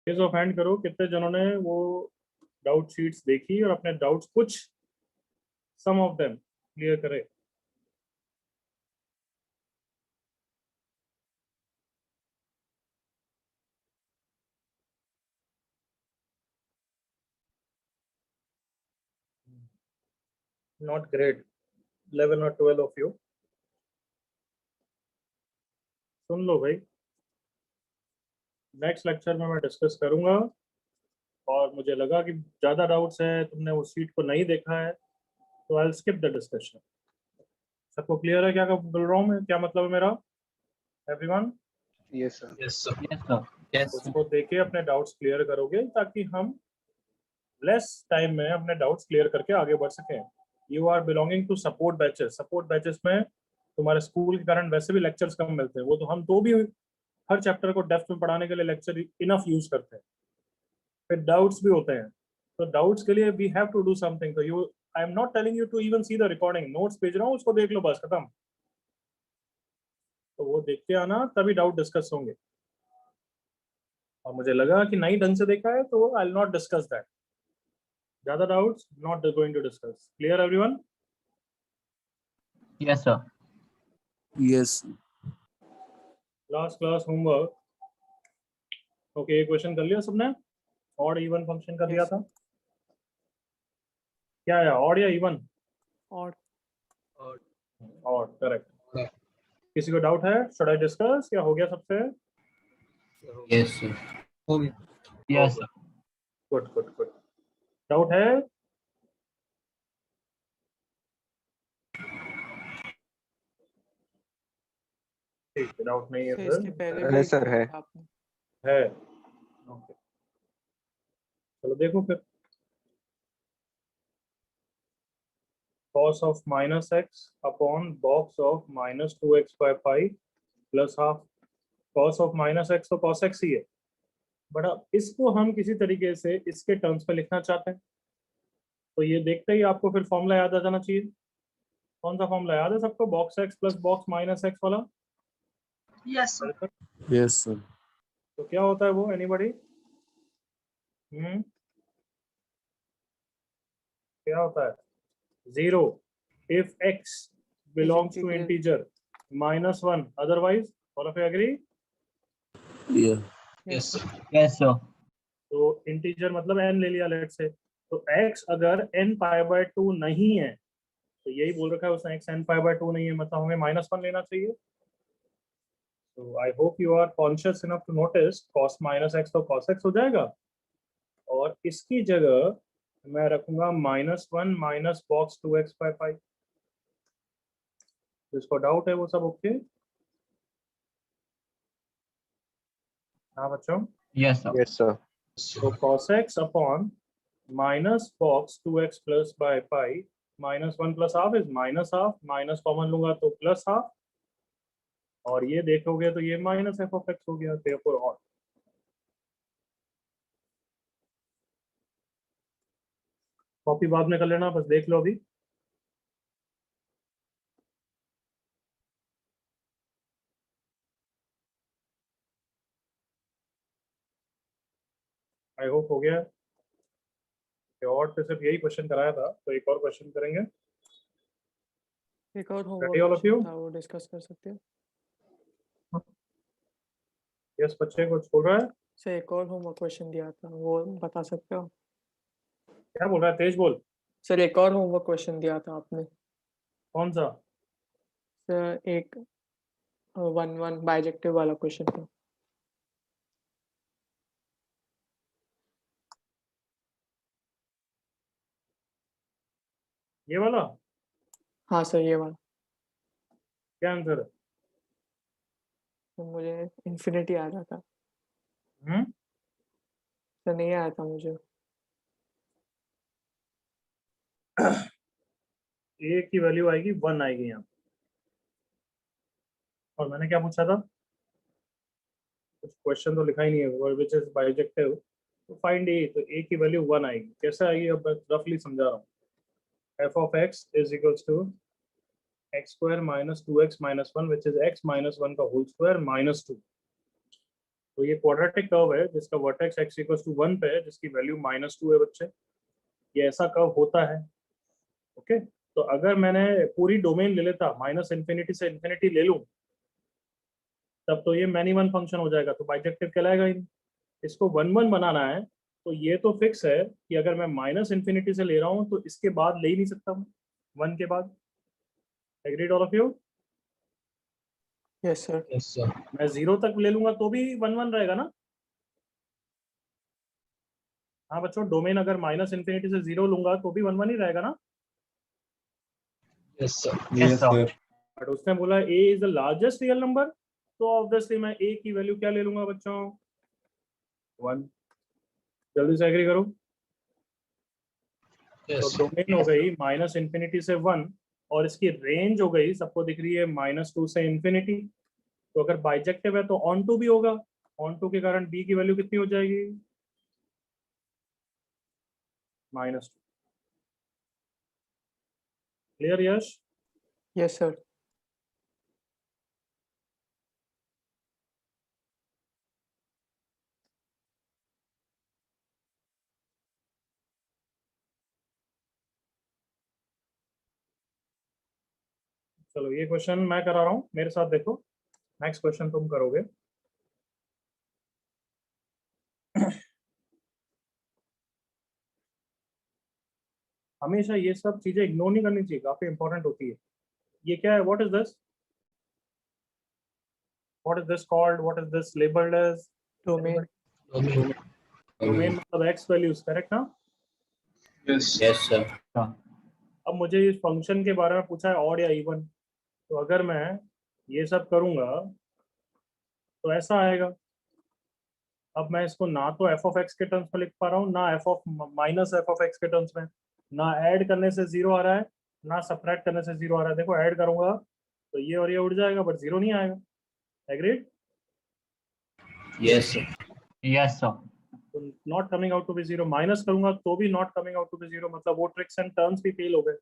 Raise of hand करो, कितने जनों ने वो डाउट शीट्स देखी और अपने डाउट्स कुछ सम ऑफ देम क्लियर करे। नॉट ग्रेट, 11 और 12 ऑफ यू। सुन लो भाई, नेक्स्ट लेक्चर में मैं डिस्कस करूंगा, और मुझे लगा कि ज़्यादा डाउट्स है, तुमने वो शीट को नहीं देखा है, तो I will skip the discussion. सबको क्लियर है क्या बोल रहा हूँ मैं, क्या मतलब है मेरा? Everyone? Yes sir. Yes sir. Yes sir. Yes उसको देके अपने डाउट्स क्लियर करोगे, ताकि हम लेस टाइम में अपने डाउट्स क्लियर करके आगे बढ़ सकें। You are belonging to support batches. Support batches में तुम्हारे स्कूल के कारण वैसे भी लेक्चर्स कम मिलते हैं, वो तो हम तो भी हर चैप्टर को डेप्थ में पढ़ाने के लिए लेक्चर इनफ यूज करते हैं। फिर डाउट्स भी होते हैं, तो डाउट्स के लिए we have to do something. तो you, I am not telling you to even see the recording, notes भेज रहा हूँ उसको देख लो बस, खत्म। तो वो देख के आना, तभी डाउट डिस्कस होंगे। और मुझे लगा कि नहीं ढंग से देखा है, तो I will not discuss that. ज्यादा doubts not going to discuss. Clear everyone? Yes sir. Yes. Last class homework. Okay, एक क्वेश्चन कर लिया सबने? ऑड इवन फंक्शन का दिया था, क्या आया, ऑड या इवन? और ऑड, करेक्ट। किसी को डाउट है? शुड आई डिस्कस, क्या हो गया सबसे? Yes sir. हो गया। Yes sir. Good good good. Doubt है? ठीक है, डाउट नहीं है इसके फिर। पहले है भी सर, है। आपने है, ओके, चलो देखो फिर। cos of minus x upon box of minus 2x by pi plus half। cos of minus x तो cos x ही है, बट अब इसको हम किसी तरीके से इसके टर्म्स में लिखना चाहते हैं, तो ये देखते ही आपको फिर फॉर्मूला याद आ जाना चाहिए। कौन सा फॉर्मूला याद है सबको? Box x plus box minus x वाला। Yes yes sir. तो क्या होता है वो, एनीबॉडी? क्या होता है? 0 if x belongs to integer, -1 otherwise। all of you agree? Yes sir. Yes sir. तो इंटीजर मतलब n ले लिया लेट से, तो x अगर n पाई बाय 2 नहीं है, तो यही बोल रखा है उसने, x n पाई बाय 2 नहीं है, मतलब हमें -1 लेना चाहिए। तो I hope you are conscious enough to notice cos minus x तो cos x हो जाएगा, और इसकी जगह मैं रखूंगा -1 minus box 2x by pi. जिसको डाउट है वो सब ओके? हाँ बच्चों? Yes sir. Yes sir. तो cos x upon minus box 2x plus by pi, -1 plus half is minus half, minus common लूंगा तो प्लस हाफ, और ये देखोगे तो ये माइनस एफ ऑफ एक्स हो गया, therefore ऑड। कॉपी बाद में कर लेना, बस देख लो अभी। आई होप हो गया। ऑड पे सिर्फ यही क्वेश्चन कराया था, तो एक और क्वेश्चन करेंगे। एक और Ready, all of you? Homework था, वो डिस्कस कर सकते हैं। यस बच्चे कुछ बोल रहा है? सर एक और होमवर्क क्वेश्चन दिया था, वो बता सकते हो? क्या बोल रहा है, तेज बोल। सर एक और होमवर्क क्वेश्चन दिया था आपने। कौन सा? सर एक 1-1 बाइजेक्टिव वाला क्वेश्चन था। ये वाला? हाँ सर ये वाला। क्या आंसर है? तो मुझे इन्फिनिटी आ रहा था सर, नहीं आया था मुझे। ए की वैल्यू आएगी 1 आएगी यहाँ, और मैंने क्या पूछा था? कुछ क्वेश्चन तो लिखा ही नहीं है, विच इज बाइजेक्टिव, तो फाइंड ए, तो ए की वैल्यू 1 आएगी। कैसे आएगी अब रफली समझा रहा हूँ। F of x is equals to x square minus 2x minus 1 which is x minus 1 का होल स्क्वायर माइनस 2। तो ये क्वाड्रेटिक कर्व है जिसका वर्टेक्स x इक्वल्स टू 1 पे है, जिसकी वैल्यू -2 है बच्चे। ये ऐसा कर्व होता है। ओके, तो अगर मैंने पूरी डोमेन ले लेता, -∞ से इंफिनिटी ले लूं, तब तो ये मैनी वन फंक्शन हो जाएगा, तो बाइजेक्टिव कहलाएगा ही नहीं। इसको 1 1 बनाना है, तो ये तो फिक्स है कि अगर मैं -∞ से ले रहा हूँ तो इसके बाद ले ही नहीं सकता मैं 1 के बाद। Agreed all of you? Yes sir. Yes, sir. मैं 0 तक ले लूंगा तो भी 1 1 रहेगा ना? हाँ बच्चों, डोमेन अगर -∞ से 0 लूंगा तो भी 1 1 ही रहेगा ना? Yes, sir. Yes, sir. But उसने बोला a is the largest real number, तो ऑब्वियसली मैं a की वैल्यू क्या ले लूंगा बच्चों? 1। जल्दी से एग्री करो। Yes, तो डोमेन हो गई -∞ से 1, और इसकी रेंज हो गई, सबको दिख रही है, -2 से इंफिनिटी। तो अगर बाइजेक्टिव है तो ऑन टू भी होगा, ऑन टू के कारण b की वैल्यू कितनी हो जाएगी? -2। क्लियर यश? Yes sir. चलो ये क्वेश्चन मैं करा रहा हूँ, मेरे साथ देखो। नेक्स्ट क्वेश्चन तुम करोगे। हमेशा ये सब चीजें इग्नोर नहीं करनी चाहिए, काफी इंपॉर्टेंट होती है। ये क्या है? What is this? What is this called? What is this labelled as? Domain. Domain. Domain मतलब एक्स वैल्यूज, करेक्ट ना? Yes. Yes, sir. अब मुझे इस फंक्शन के बारे में पूछा है, ऑड या इवन। तो अगर मैं ये सब करूंगा तो ऐसा आएगा। अब मैं इसको ना तो एफ ऑफ एक्स के टर्म्स में लिख पा रहा हूँ, ना f of minus F of x के टर्म्स में। ना ऐड करने से 0 आ रहा है, ना सब्ट्रैक्ट करने से 0 आ रहा है। देखो ऐड करूंगा तो ये और ये उड़ जाएगा, बट 0 नहीं आएगा। Agreed? Yes, sir. Yes, sir. तो not coming out to be 0। Minus करूंगा तो भी not coming out to be 0, मतलब वो ट्रिक्स एंड टर्म्स भी फेल हो गए।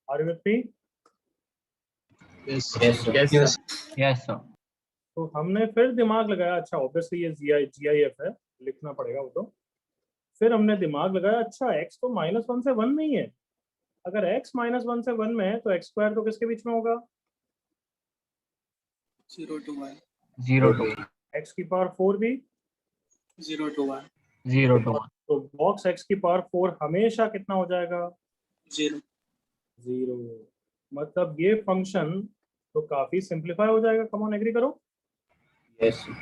Are you with me? Yes, yes, sir. Yes, sir. Yes, sir. तो हमने फिर दिमाग लगाया, अच्छा ऑब्वियसली ये GIF है, लिखना पड़ेगा वो तो। फिर हमने दिमाग लगाया, अच्छा x तो -1 से 1 में ही है। अगर x -1 से 1 में है तो x² तो किसके बीच में होगा? 0 to 1. 0 to 1. x की पावर 4 भी 0 to 1. 0 to 1. तो बॉक्स x की पावर 4 हमेशा कितना हो जाएगा? 0. 0। मतलब ये फंक्शन तो काफी सिंप्लीफाई हो जाएगा। कम ऑन एग्री करो। Yes, sir.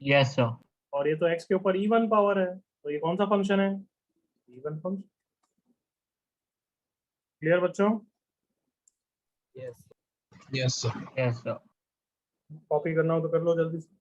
Yes, sir. और ये तो x के ऊपर इवन पावर है, तो ये कौन सा फंक्शन है? Even function. क्लियर बच्चों? Yes. Yes, sir. Yes, sir. Copy करना हो तो कर लो जल्दी से।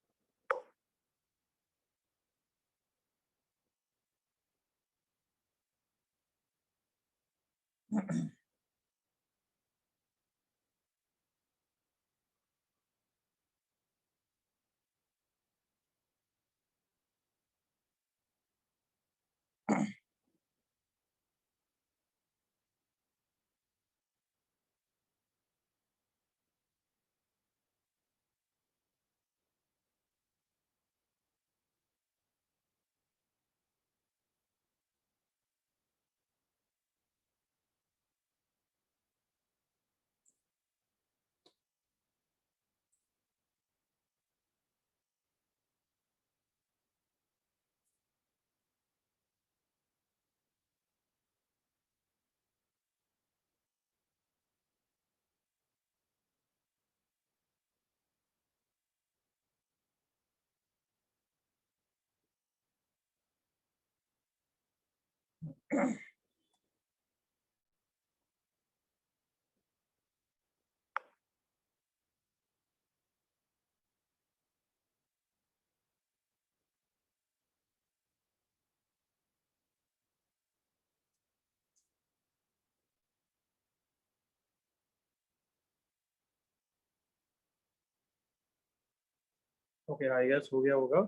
ओके, आई गेस हो गया होगा।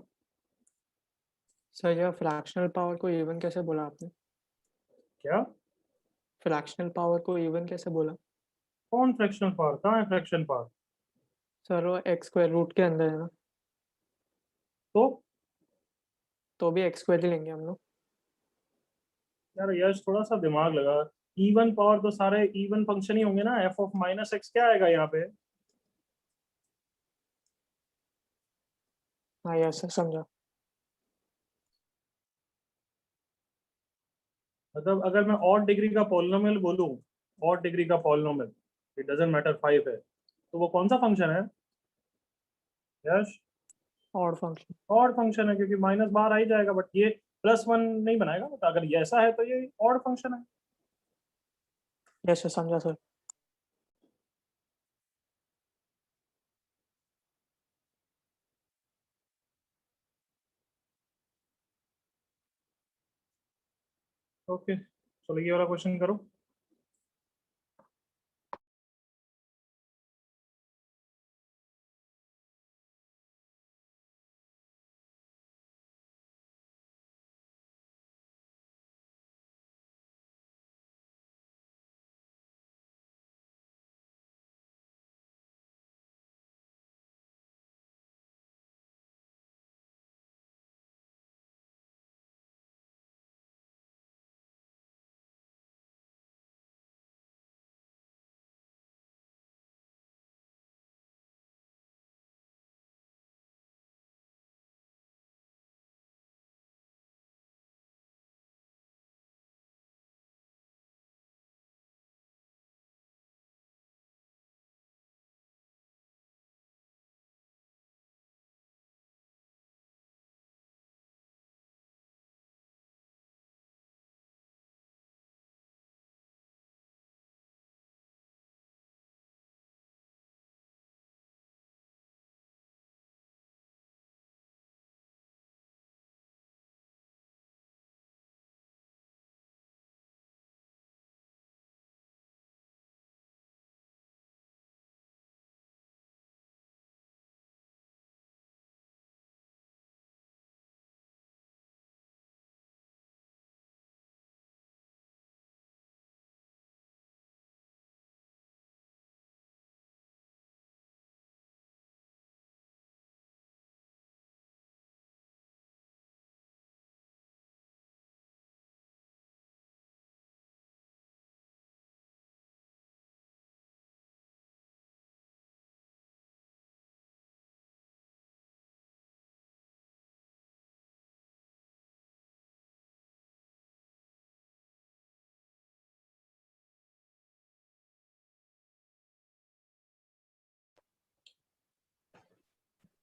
सर यह फ्रैक्शनल पावर को इवन कैसे बोला आपने? क्या? फ्रैक्शनल पावर को इवन कैसे बोला? कौन फ्रैक्शनल पावर? कहाँ है फ्रैक्शन पावर? सर वो x² रूट के अंदर है ना। तो भी एक्स स्क्वायर ही लेंगे हम लोग। यार यश थोड़ा सा दिमाग लगा, इवन पावर तो सारे इवन फंक्शन ही होंगे ना, एफ ऑफ माइनस एक्स क्या आएगा यहाँ पे? हाँ यस समझा। मतलब अगर मैं ऑड डिग्री का पॉलिनोमियल बोलूं, ऑड डिग्री का पॉलिनोमियल, इट डजंट मैटर 5 है, तो वो कौन सा फंक्शन है Yash? Odd function. Odd function है, क्योंकि माइनस बाहर आ ही जाएगा, बट ये +1 नहीं बनाएगा, तो अगर ये ऐसा है तो ये ऑड फंक्शन है। यस समझा सर। ओके, चलो ये वाला क्वेश्चन करो।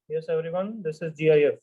Yes everyone, this is GIF.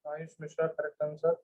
Ayush Mishra, correct answer.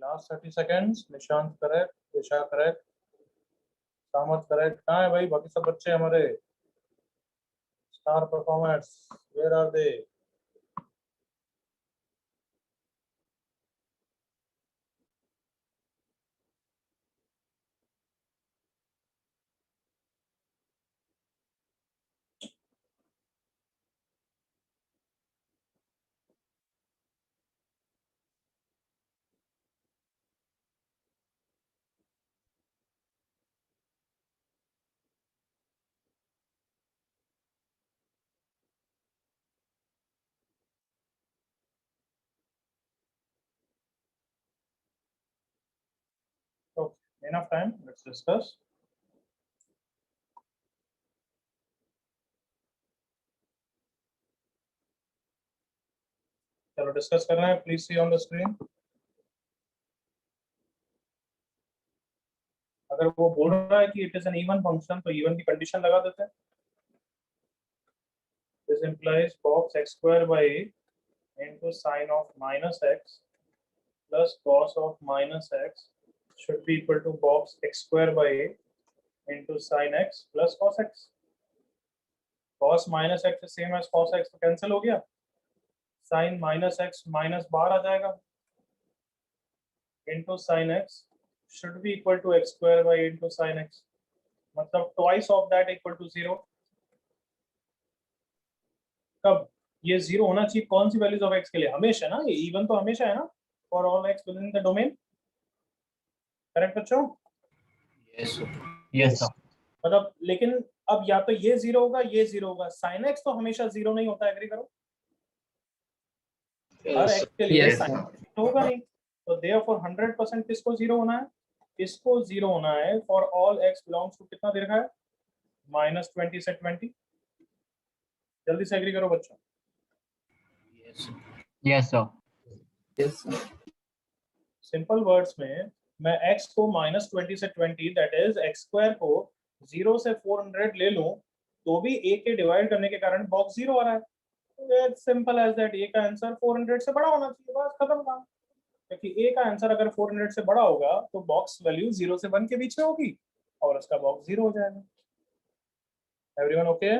Last 30 seconds. Nishant correct, Disha correct, Samat correct. कहाँ है भाई बाकी सब बच्चे हमारे star performers? Where are they? Okay, enough time. Let's discuss. चलो डिस्कस कर रहे हैं। Please see on the screen. अगर वो बोल रहा है कि it is an even function तो इवन की कंडीशन लगा देते हैं। This implies box x square by a into sine of minus x plus cos of minus x should be equal to box x square by a into sine x plus cos x. cos minus x is same as cos x तो cancel हो गया। sin minus x minus बाहर आ जाएगा into sin x should be equal to x square by into sin x, मतलब twice of that equal to 0। कब ये 0 होना चाहिए? कौन सी वैल्यूज ऑफ x के लिए? हमेशा ना, ये इवन तो हमेशा है ना, for all x with in the domain. Correct बच्चों? Yes, sir. मतलब लेकिन अब या तो ये 0 होगा, ये 0 होगा। sin x तो हमेशा 0 नहीं होता, एग्री करो? हर x के लिए Yes, sin तो होगा नहीं, तो देयरफॉर 100% किसको 0 होना है? इसको 0 होना है for all x belongs to कितना दे रखा है? -20 से 20। जल्दी से एग्री करो बच्चों। Yes, sir. Yes, sir. Simple words में मैं x को -20 से 20 दैट इज x स्क्वायर को 0 से 400 ले लूं तो भी a के डिवाइड करने के कारण बॉक्स 0 आ रहा है। It's simple as that. a का आंसर 400 से बड़ा होना चाहिए, बस खत्म काम। क्योंकि a का आंसर अगर 400 से बड़ा होगा तो बॉक्स वैल्यू 0 से 1 के बीच में होगी और उसका बॉक्स 0 हो जाएगा। Everyone okay?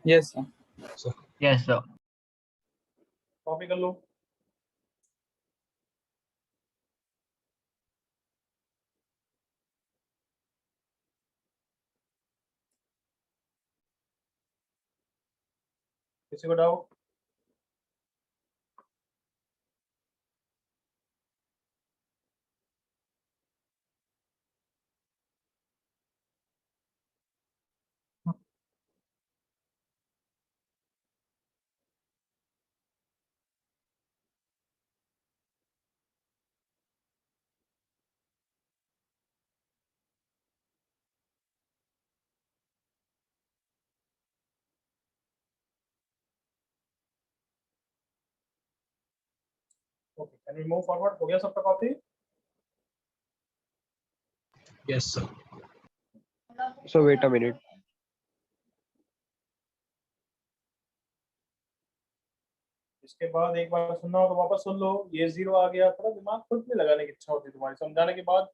Yes, sir. Yes, sir. Copy कर लो। किसी को doubt? Okay, can we move forward? हो गया सबका copy? Yes, sir. So wait a minute. इसके बाद एक बार सुनना हो तो वापस सुन लो। ये 0 आ गया, थोड़ा दिमाग खुद में लगाने की इच्छा होती है तुम्हारी। समझाने के बाद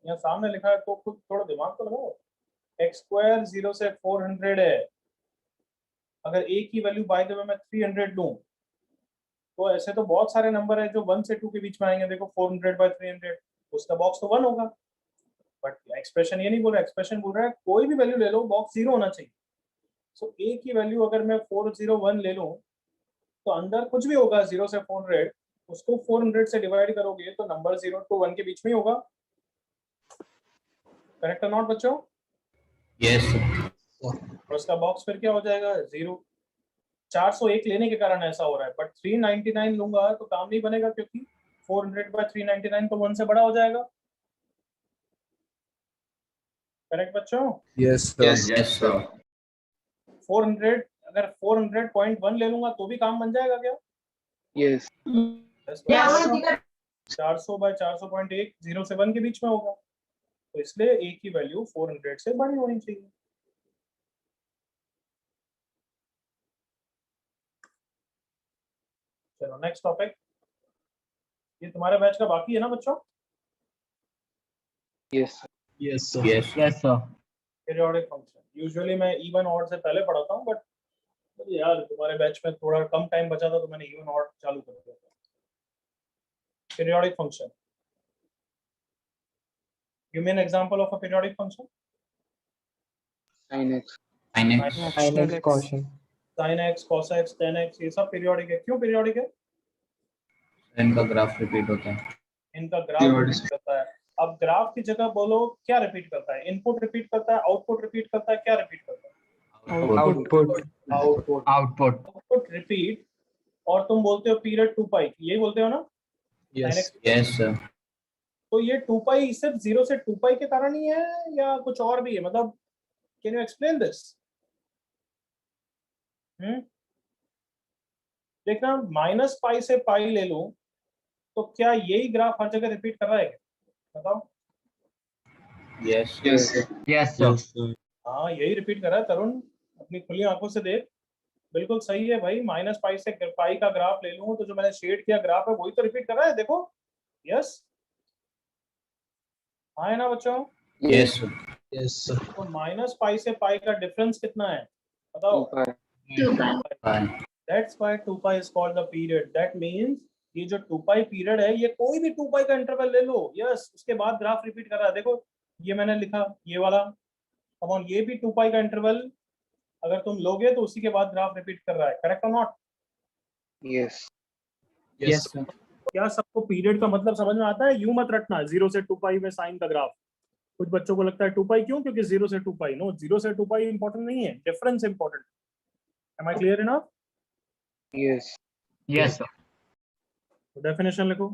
यहाँ सामने लिखा है तो खुद थोड़ा दिमाग तो लगाओ। x स्क्वायर 0 से 400 है। अगर a की वैल्यू बाय द वे मैं 300 लूं तो ऐसे तो बहुत सारे नंबर है जो 1 से 2 के बीच में आएंगे। देखो 400 बाय 300, उसका बॉक्स तो 1 होगा। बट एक्सप्रेशन ये नहीं बोल रहा, एक्सप्रेशन बोल रहा है कोई भी वैल्यू ले लो बॉक्स 0 होना चाहिए। सो a की वैल्यू अगर मैं 401 ले लूं तो अंदर कुछ भी होगा 0 से 400, उसको 400 से डिवाइड करोगे तो नंबर 0 to 1 के बीच में ही होगा। करेक्ट और नॉट बच्चों? Yes, sir. और उसका बॉक्स फिर क्या हो जाएगा? 0। 401 लेने के कारण ऐसा हो रहा है, बट 399 लूंगा तो काम नहीं बनेगा क्योंकि 400 बाय 399 तो 1 से बड़ा हो जाएगा। करेक्ट बच्चों? Yes, sir. Yes, sir. 400 अगर 400.1 ले लूंगा तो भी काम बन जाएगा क्या? Yes. 400 बाय 400.1 0 से 1 के बीच में होगा, तो इसलिए a की वैल्यू 400 से बड़ी होनी चाहिए। चलो नेक्स्ट टॉपिक। ये तुम्हारे बैच का बाकी है ना बच्चों? Yes. Yes, sir. Yes, sir. Periodic function usually मैं इवन ऑड से पहले पढ़ाता हूँ, बट यार तुम्हारे बैच में थोड़ा कम टाइम बचा था तो मैंने इवन ऑड चालू कर दिया था। Periodic function, give me an example of a periodic function. Sin x. Fractional x. sin x, cos x, tan x, ये सब पीरियोडिक है। क्यों पीरियोडिक है? इनका ग्राफ रिपीट होता है। इनका ग्राफ रिपीट करता है। अब ग्राफ की जगह बोलो क्या रिपीट करता है? इनपुट रिपीट करता है, आउटपुट रिपीट करता है, क्या रिपीट करता है? Output repeat. और तुम बोलते हो पीरियड 2 पाई, यही बोलते हो ना? Yes. Yes, sir. तो ये 2 पाई सिर्फ 0 से 2 पाई के कारण ही है या कुछ और भी है? मतलब कैन यू एक्सप्लेन दिस? देखना, माइनस पाई से पाई ले लूं तो क्या यही ग्राफ हर जगह रिपीट कर रहा है? बताओ। Yes. Yes. हाँ, यही रिपीट कर रहा है तरुण, अपनी खुली आंखों से देख। बिल्कुल सही है भाई, माइनस पाई से पाई का ग्राफ ले लूं तो जो मैंने शेड किया ग्राफ है वही तो रिपीट कर रहा है। देखो, यस, हाँ है ना बच्चों? Yes, sir. Yes, sir. तो माइनस पाई से पाई का डिफरेंस कितना है बताओ? 2 pi. That's why 2 pi is called the period. That means ये जो 2 pi पीरियड है, ये कोई भी 2 pi का इंटरवल ले लो, यस, उसके बाद ग्राफ रिपीट कर रहा है। देखो ये मैंने लिखा, ये वाला, अब on ये भी 2 pi का इंटरवल अगर तुम लोगे तो उसी के बाद ग्राफ रिपीट कर रहा है। करेक्ट और नॉट? Yes. Yes, sir. क्या सबको पीरियड का मतलब समझ में आता है? यूं मत रटना 0 से 2 पाई में साइन का ग्राफ। कुछ बच्चों को लगता है 2 पाई क्यों? क्योंकि 0 से 2 पाई। नो, 0 से 2 पाई इंपॉर्टेंट नहीं है, difference important. Am I clear enough? Yes. Yes, sir. Definition लिखो,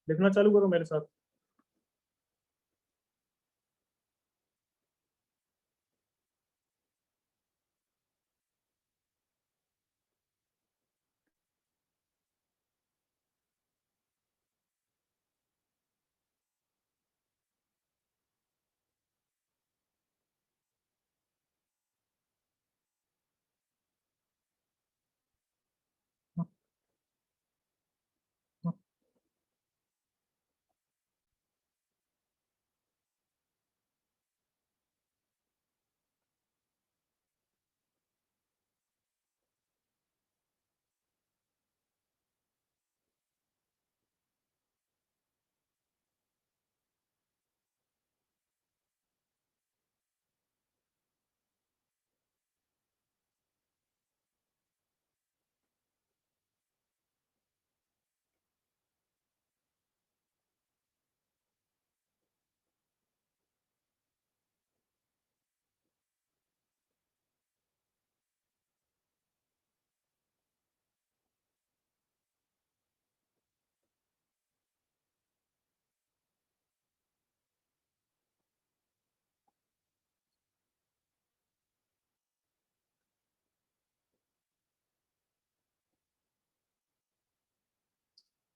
लिखना चालू करो मेरे साथ।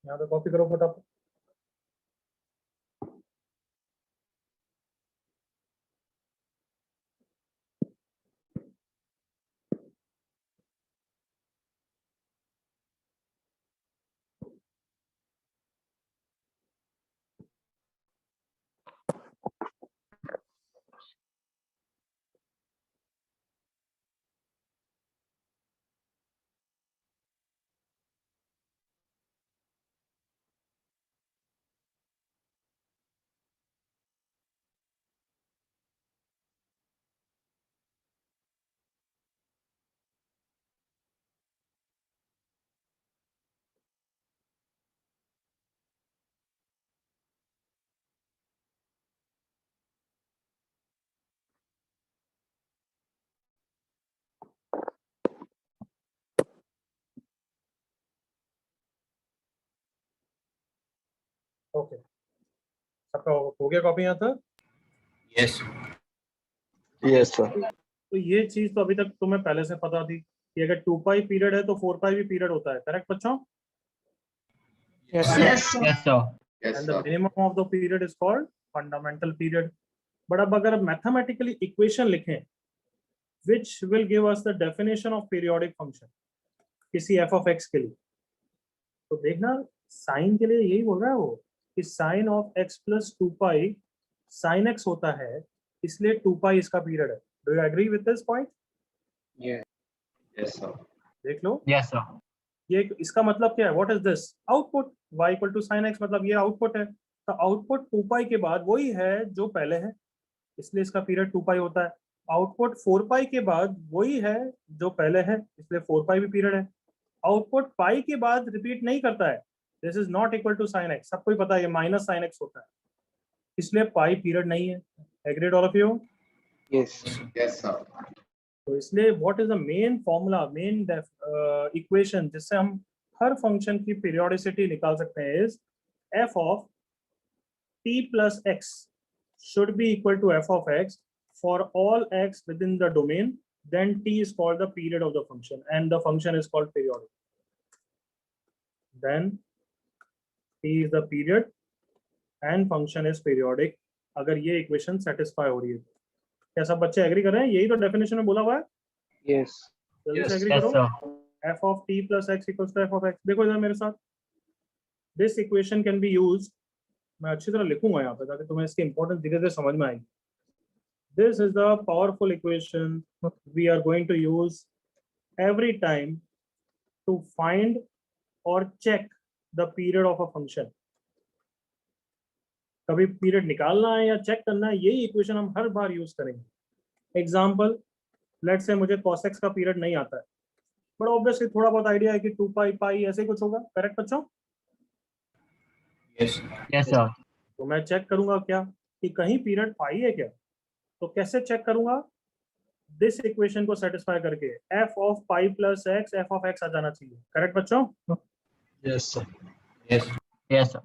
यहाँ पे कॉपी करो फटाफट। ओके, सबका हो गया कॉपी यहाँ तक? Yes. Yes, sir. तो ये चीज तो अभी तक तुम्हें पहले से पता थी कि अगर 2 पाई पीरियड है तो 4 पाई भी पीरियड होता है। करेक्ट बच्चों? Yes, sir. Yes, sir. And the minimum of the period is called fundamental period. But अब अगर मैथमेटिकली इक्वेशन लिखें which will give us the definition of periodic function किसी f of x के लिए, तो देखना साइन के लिए यही बोल रहा है वो कि sine of x plus 2 pi sine x होता है, इसलिए 2 पाई इसका पीरियड है। Do you agree with this point? Yeah. Yes, sir. देख लो, Yes, sir. ये इसका मतलब क्या है? What is this? Output y equal to sine x, मतलब ये आउटपुट है। तो आउटपुट 2 पाई के बाद वही है जो पहले है, इसलिए इसका पीरियड 2 पाई होता है। आउटपुट 4 पाई के बाद वही है जो पहले है, इसलिए 4 पाई भी पीरियड है। आउटपुट पाई के बाद रिपीट नहीं करता है, this is not equal to sine x, सबको ही पता है ये माइनस साइन एक्स होता है, इसलिए पाई पीरियड नहीं है। Agreed all of you? Yes. Yes, sir. तो इसलिए what is the main formula, main equation जिससे हम हर फंक्शन की पीरियोडिसिटी निकाल सकते हैं is f of T plus x should be equal to f of x for all x within the domain, then t is called the period of the function and the function is called periodic. Then t is the period and function is periodic, अगर ये equation satisfy हो रही है। क्या सब बच्चे agree कर रहे हैं? यही तो डेफिनेशन में बोला हुआ है, Yes. जल्दी से Yes, एग्री yes, करो। sir. f of t plus x equals to f of x। देखो इधर मेरे साथ, this equation can be used, मैं अच्छी तरह लिखूंगा यहाँ पे ताकि तुम्हें इसकी इंपॉर्टेंस धीरे धीरे समझ में आएगी। This is the powerful equation we are going to use every time to find or check the period of a function. कभी पीरियड निकालना है या चेक करना है, यही इक्वेशन हम हर बार यूज करेंगे। एग्जाम्पल, लेट से मुझे cos x का पीरियड नहीं आता है, बट ऑब्वियसली थोड़ा बहुत आइडिया है कि 2 पाई ऐसे कुछ होगा, करेक्ट बच्चों? Yes, yes, sir. तो मैं चेक करूंगा क्या कि कहीं पीरियड पाई है क्या? तो कैसे चेक करूंगा? दिस इक्वेशन को सेटिस्फाई करके f of pi plus x f of x आ जाना चाहिए, करेक्ट बच्चों? Yes, sir. Yes, yes, sir.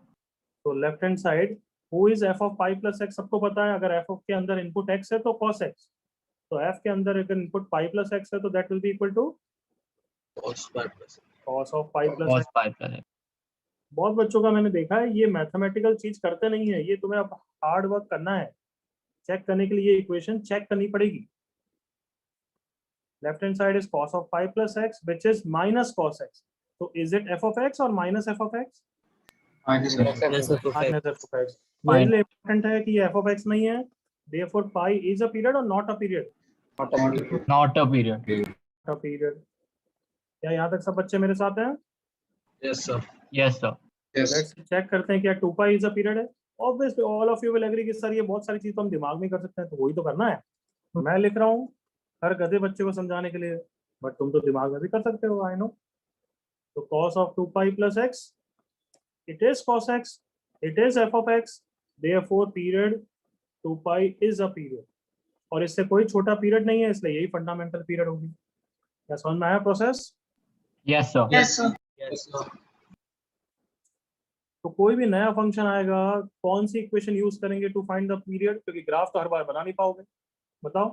तो left hand side who is f of pi plus x सबको पता है, अगर f के अंदर इनपुट x है तो cos x, तो f के अंदर अगर इनपुट पाई प्लस x है तो that will be equal to Cos pi plus. cos of pi plus Cos x. pi plus x. बहुत बच्चों का मैंने देखा है ये मैथमेटिकल चीज करते नहीं है, ये तुम्हें अब हार्ड वर्क करना है। चेक करने के लिए ये इक्वेशन चेक करनी पड़ेगी। Left hand side is cos of pi plus x which is minus cos x, तो is it f of x और minus f of x? Minus Yes, sir. Yes, sir. Minus f of x। Fine. मेरे लिए important है कि ये f of x नहीं है, therefore pi is a period और not a period. Not a period. Not a period. का period. क्या यहाँ तक सब बच्चे मेरे साथ हैं? Yes, sir. Yes, sir. Let's check करते हैं क्या 2 पाई इज अ पीरियड है। Obviously all of you will agree कि सर ये बहुत सारी चीज तो हम दिमाग में कर सकते हैं, तो वही तो करना है। मैं लिख रहा हूँ हर गधे बच्चे को समझाने के लिए, बट तुम तो दिमाग में भी कर सकते हो, आई नो। तो cos of 2 pi plus x, it is cos x, it is f of x, therefore period 2 pi is a period, और इससे कोई छोटा पीरियड नहीं है, इसलिए यही फंडामेंटल पीरियड होगी। क्या समझ में आया process? Yes, sir. Yes, sir. Yes, sir. तो कोई भी नया फंक्शन आएगा, कौन सी इक्वेशन यूज करेंगे टू फाइंड द पीरियड? क्योंकि ग्राफ तो हर बार बना नहीं पाओगे, बताओ।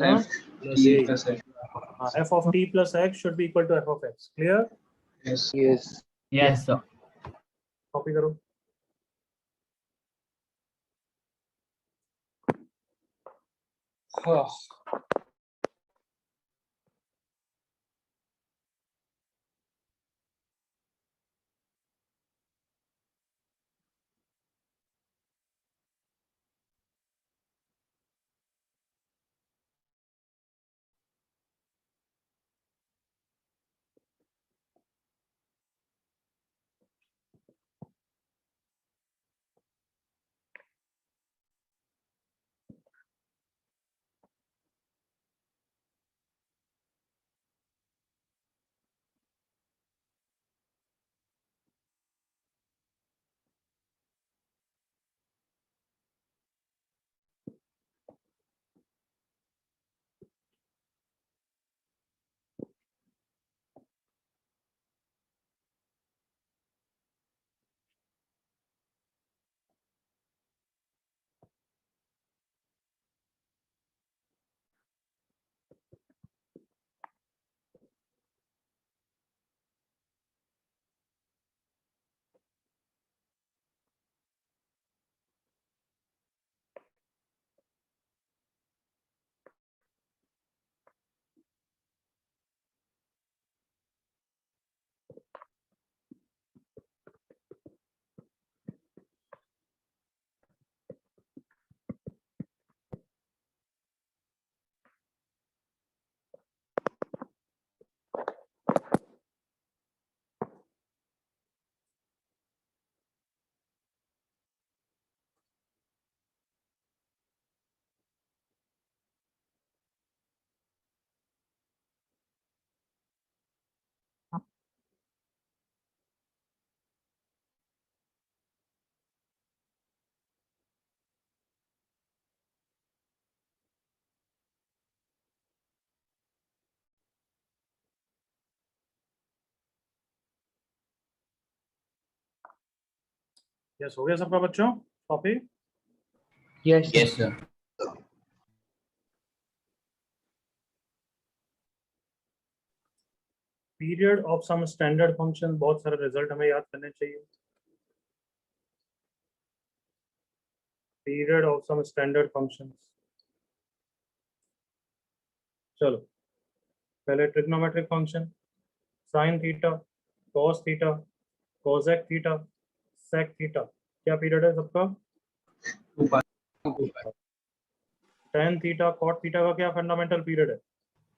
हाँ? Plus plus x. f of t plus x should be equal to f of x, clear? Yes. Yes. Yes, sir. Copy करो। यस हो गया सबका बच्चों copy? Yes. Yes, sir. Period of some standard function, बहुत सारे result हमें याद करने चाहिए। Period of some standard function, चलो पहले trigonometric function, sine theta, cos theta, cosec theta, sec theta, क्या पीरियड है सबका? 2 pi. Tan theta, cot theta का क्या फंडामेंटल पीरियड है?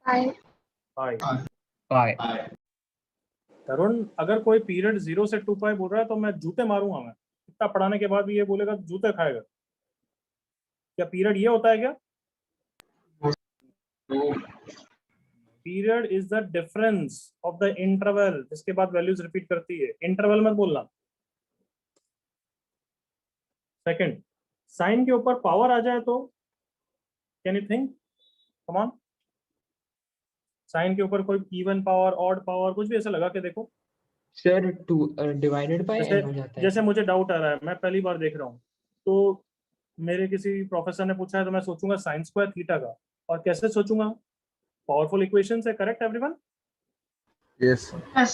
पाई। Pi. तरुण, अगर कोई पीरियड 0 से 2 पाई बोल रहा है तो मैं जूते मारूंगा, मैं इतना पढ़ाने के बाद भी ये बोलेगा जूते खाएगा। क्या पीरियड ये होता है क्या? Period is the difference of the interval जिसके बाद वैल्यूज रिपीट करती है। इंटरवल मत बोलना। सेकंड, साइन के ऊपर पावर आ जाए तो can you think, come on, sine के ऊपर कोई इवन पावर, ऑड पावर, कुछ भी ऐसा लगा के देखो। सर 2 डिवाइडेड बाय जैसे n हो जाता है। जैसे मुझे डाउट आ रहा है, मैं पहली बार देख रहा हूँ, तो मेरे किसी प्रोफेसर ने पूछा है तो मैं सोचूंगा साइन स्क्वायर थीटा का, और कैसे सोचूंगा? पावरफुल इक्वेशन से। Correct everyone? Yes.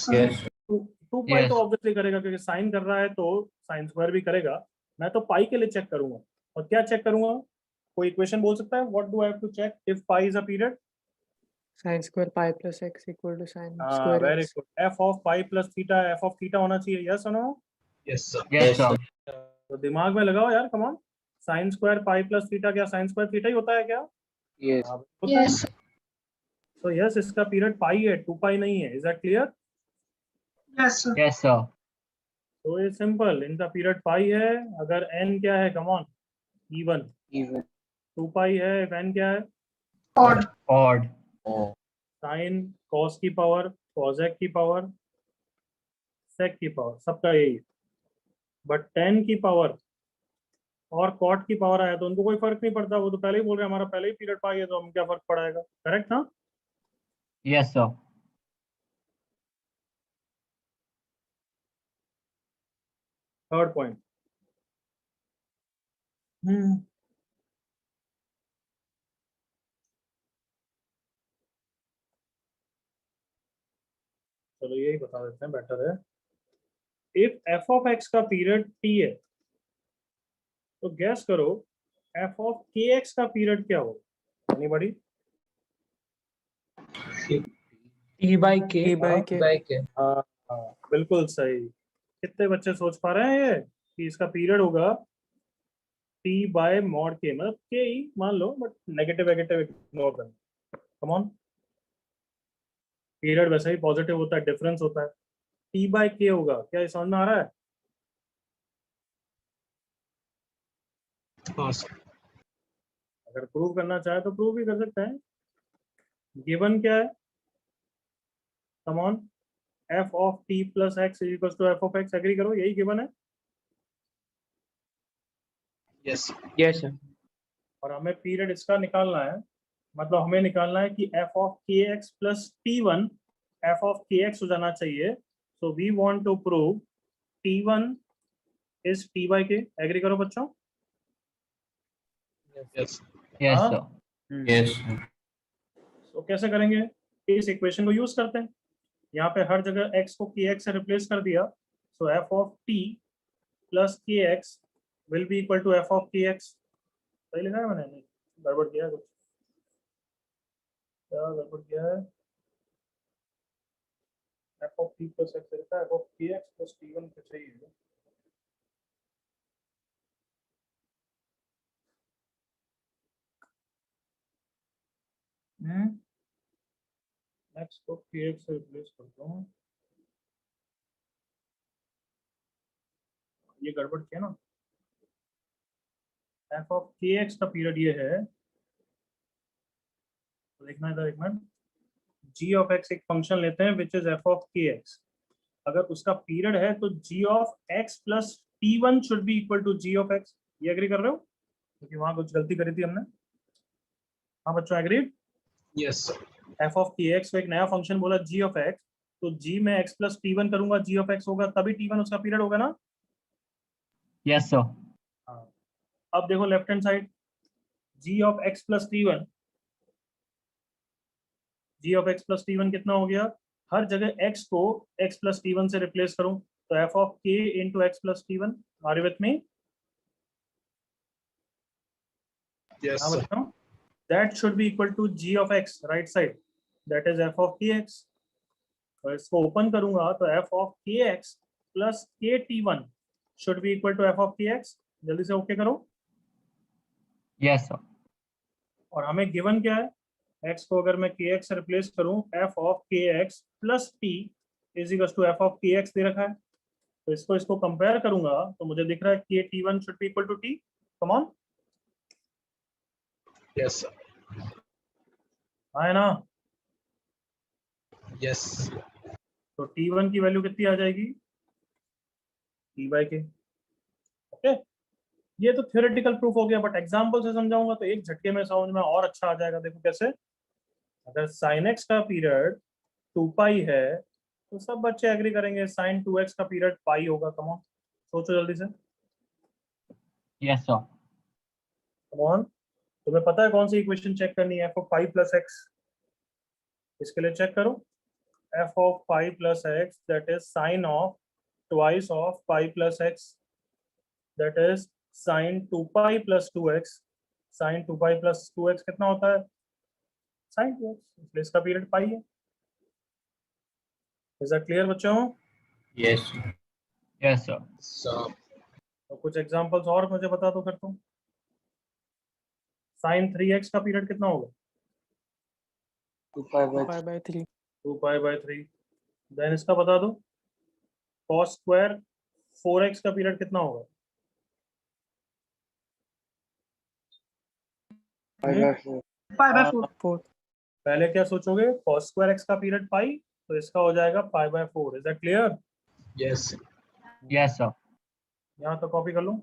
Yes. Two pi Yes. तो ऑब्वियसली करेगा क्योंकि साइन कर रहा है तो साइन स्क्वायर भी करेगा। मैं तो पाई के लिए चेक करूंगा, और क्या चेक करूंगा? कोई इक्वेशन बोल सकता है? What do I have to check if pi is a period? sin square pi plus x equal to sin हाँ, square very x. Good. F of pi plus theta, F of theta होना चाहिए। Yes और no? Yes, sir. Yes, sir. तो दिमाग में लगाओ यार, come on. Sine square pi plus theta, क्या साइन स्क्वायर थीटा ही होता है क्या? Yes. हाँ, होता है। तो यस, इसका पीरियड पाई है, 2 पाई नहीं है। Is that clear? Yes, sir. तो ये सिंपल, इनका पीरियड पाई है। अगर n क्या है, come on, even, Even. 2 pi है। if n क्या है? Odd. साइन कॉस की पावर, कॉसेक की पावर, सेक की पावर, सबका यही है। बट टेन की पावर और कॉट की पावर आया तो उनको कोई फर्क नहीं पड़ता। वो तो पहले ही बोल रहे हैं हमारा पहले ही पीरियड पाई है, तो हम क्या फर्क पड़ाएगा? करेक्ट ना? Yes, sir. थर्ड पॉइंट, चलो यही बता देते हैं, बेटर है। इफ एफ ऑफ एक्स का पीरियड टी है तो गैस करो एफ ऑफ के एक्स का पीरियड क्या होगा? Anybody? t by k. T by k. हाँ हाँ, बिल्कुल सही। कितने बच्चे सोच पा रहे हैं ये कि इसका पीरियड होगा टी बाय मॉड के, मतलब के ही मान लो, बट नेगेटिव वेगेटिव इग्नोर करना। कम ऑन, पीरियड वैसे ही पॉजिटिव होता है, डिफरेंस होता है। टी बाय के होगा, क्या ये समझ में आ रहा है? हाँ, sir. अगर प्रूव करना चाहे तो प्रूव भी कर सकते हैं। गिवन क्या है? Come on, F of T plus x is equal to F of X. Agree करो, यही गिवन है। Yes. Yes, sir. और हमें पीरियड इसका निकालना है, मतलब हमें निकालना है कि एफ ऑफ के X plus T one F of के एक्स हो जाना चाहिए। So we want to prove T one is T by K. Agree करो बच्चों? Yes. Yes, हाँ? sir. Yes, sir. तो कैसे करेंगे? इस इक्वेशन को यूज करते हैं। यहाँ पे हर जगह x को के एक्स से रिप्लेस कर दिया। So F of T plus K X will be equal to F of के एक्स। सही लिखा है मैंने? नहीं, गड़बड़ किया है कुछ? क्या गड़बड़ किया है? F of T plus x लिखा है, एफ ऑफ के एक्स प्लस टी वन कुछ सही है। एक्स को के एक्स से रिप्लेस करता हूँ, ये गड़बड़ किया ना। एफ ऑफ के एक्स का पीरियड ये है, तो देखना इधर एक मिनट। जी ऑफ एक्स एक फंक्शन लेते हैं विच इज एफ ऑफ के एक्स। अगर उसका पीरियड है तो g of x plus T one should be equal to g of x. ये एग्री कर रहे हो? क्योंकि वहां कुछ गलती करी थी हमने। हाँ बच्चों, agreed? Yes, sir. F of के एक्स को एक नया फंक्शन बोला जी ऑफ एक्स, तो जी में एक्स प्लस टी वन करूंगा, जी ऑफ एक्स होगा, तभी टी वन उसका पीरियड होगा ना। Yes, sir. हाँ, अब देखो left hand side, g of x plus t1, g of x plus t1 कितना हो गया? हर जगह x को x प्लस t1 से रिप्लेस करूं तो f of k into X plus t1, are you with me? Yes, हाँ sir. बच्चों, that should be equal to g of x right side, that is f of kx। और इसको open करूंगा तो f of kx plus kt1 should be equal to f of kx। जल्दी से okay करो। Yes, sir. और हमें given क्या है? x को अगर मैं kx से रिप्लेस करूं, f of kx plus t is equal to f of kx दे रखा है, तो इसको कंपेयर करूंगा तो मुझे दिख रहा है kt1 should be equal to t। Come on, Yes, sir. है ना? Yes. तो t1 की वैल्यू कितनी आ जाएगी? t बाई के। ओके, ये तो थ्योरेटिकल प्रूफ हो गया, बट एग्जांपल से समझाऊंगा तो एक झटके में समझ में और अच्छा आ जाएगा। देखो कैसे, अगर sin x का पीरियड 2 पाई है तो सब बच्चे एग्री करेंगे sin 2x का पीरियड पाई होगा। कम ऑन, सोचो जल्दी से। Yes, sir. कम ऑन, तुम्हें पता है कौन सी इक्वेशन चेक करनी है? f of pi plus x। इसके लिए चेक करो, f of pi plus x that is sin of twice of pi plus x, that is sin 2 pi plus 2x। sin 2 pi plus 2x कितना होता है? sin 2x, इसलिए इसका period पाई है। Is that clear बच्चों? Yes, sir. Yes, sir. So, तो कुछ examples और मुझे बता दो फिर तुम। sin 3x का पीरियड कितना होगा? 2 pi by 3। 2 pi by 3। Then इसका बता दो, cos स्क्वायर 4x का पीरियड कितना होगा? 4। पहले क्या सोचोगे? cos स्क्वायर x का पीरियड पाई, तो इसका हो जाएगा pi by 4। Is that clear? yes. Yes, sir. यहाँ तो कॉपी कर लूँ।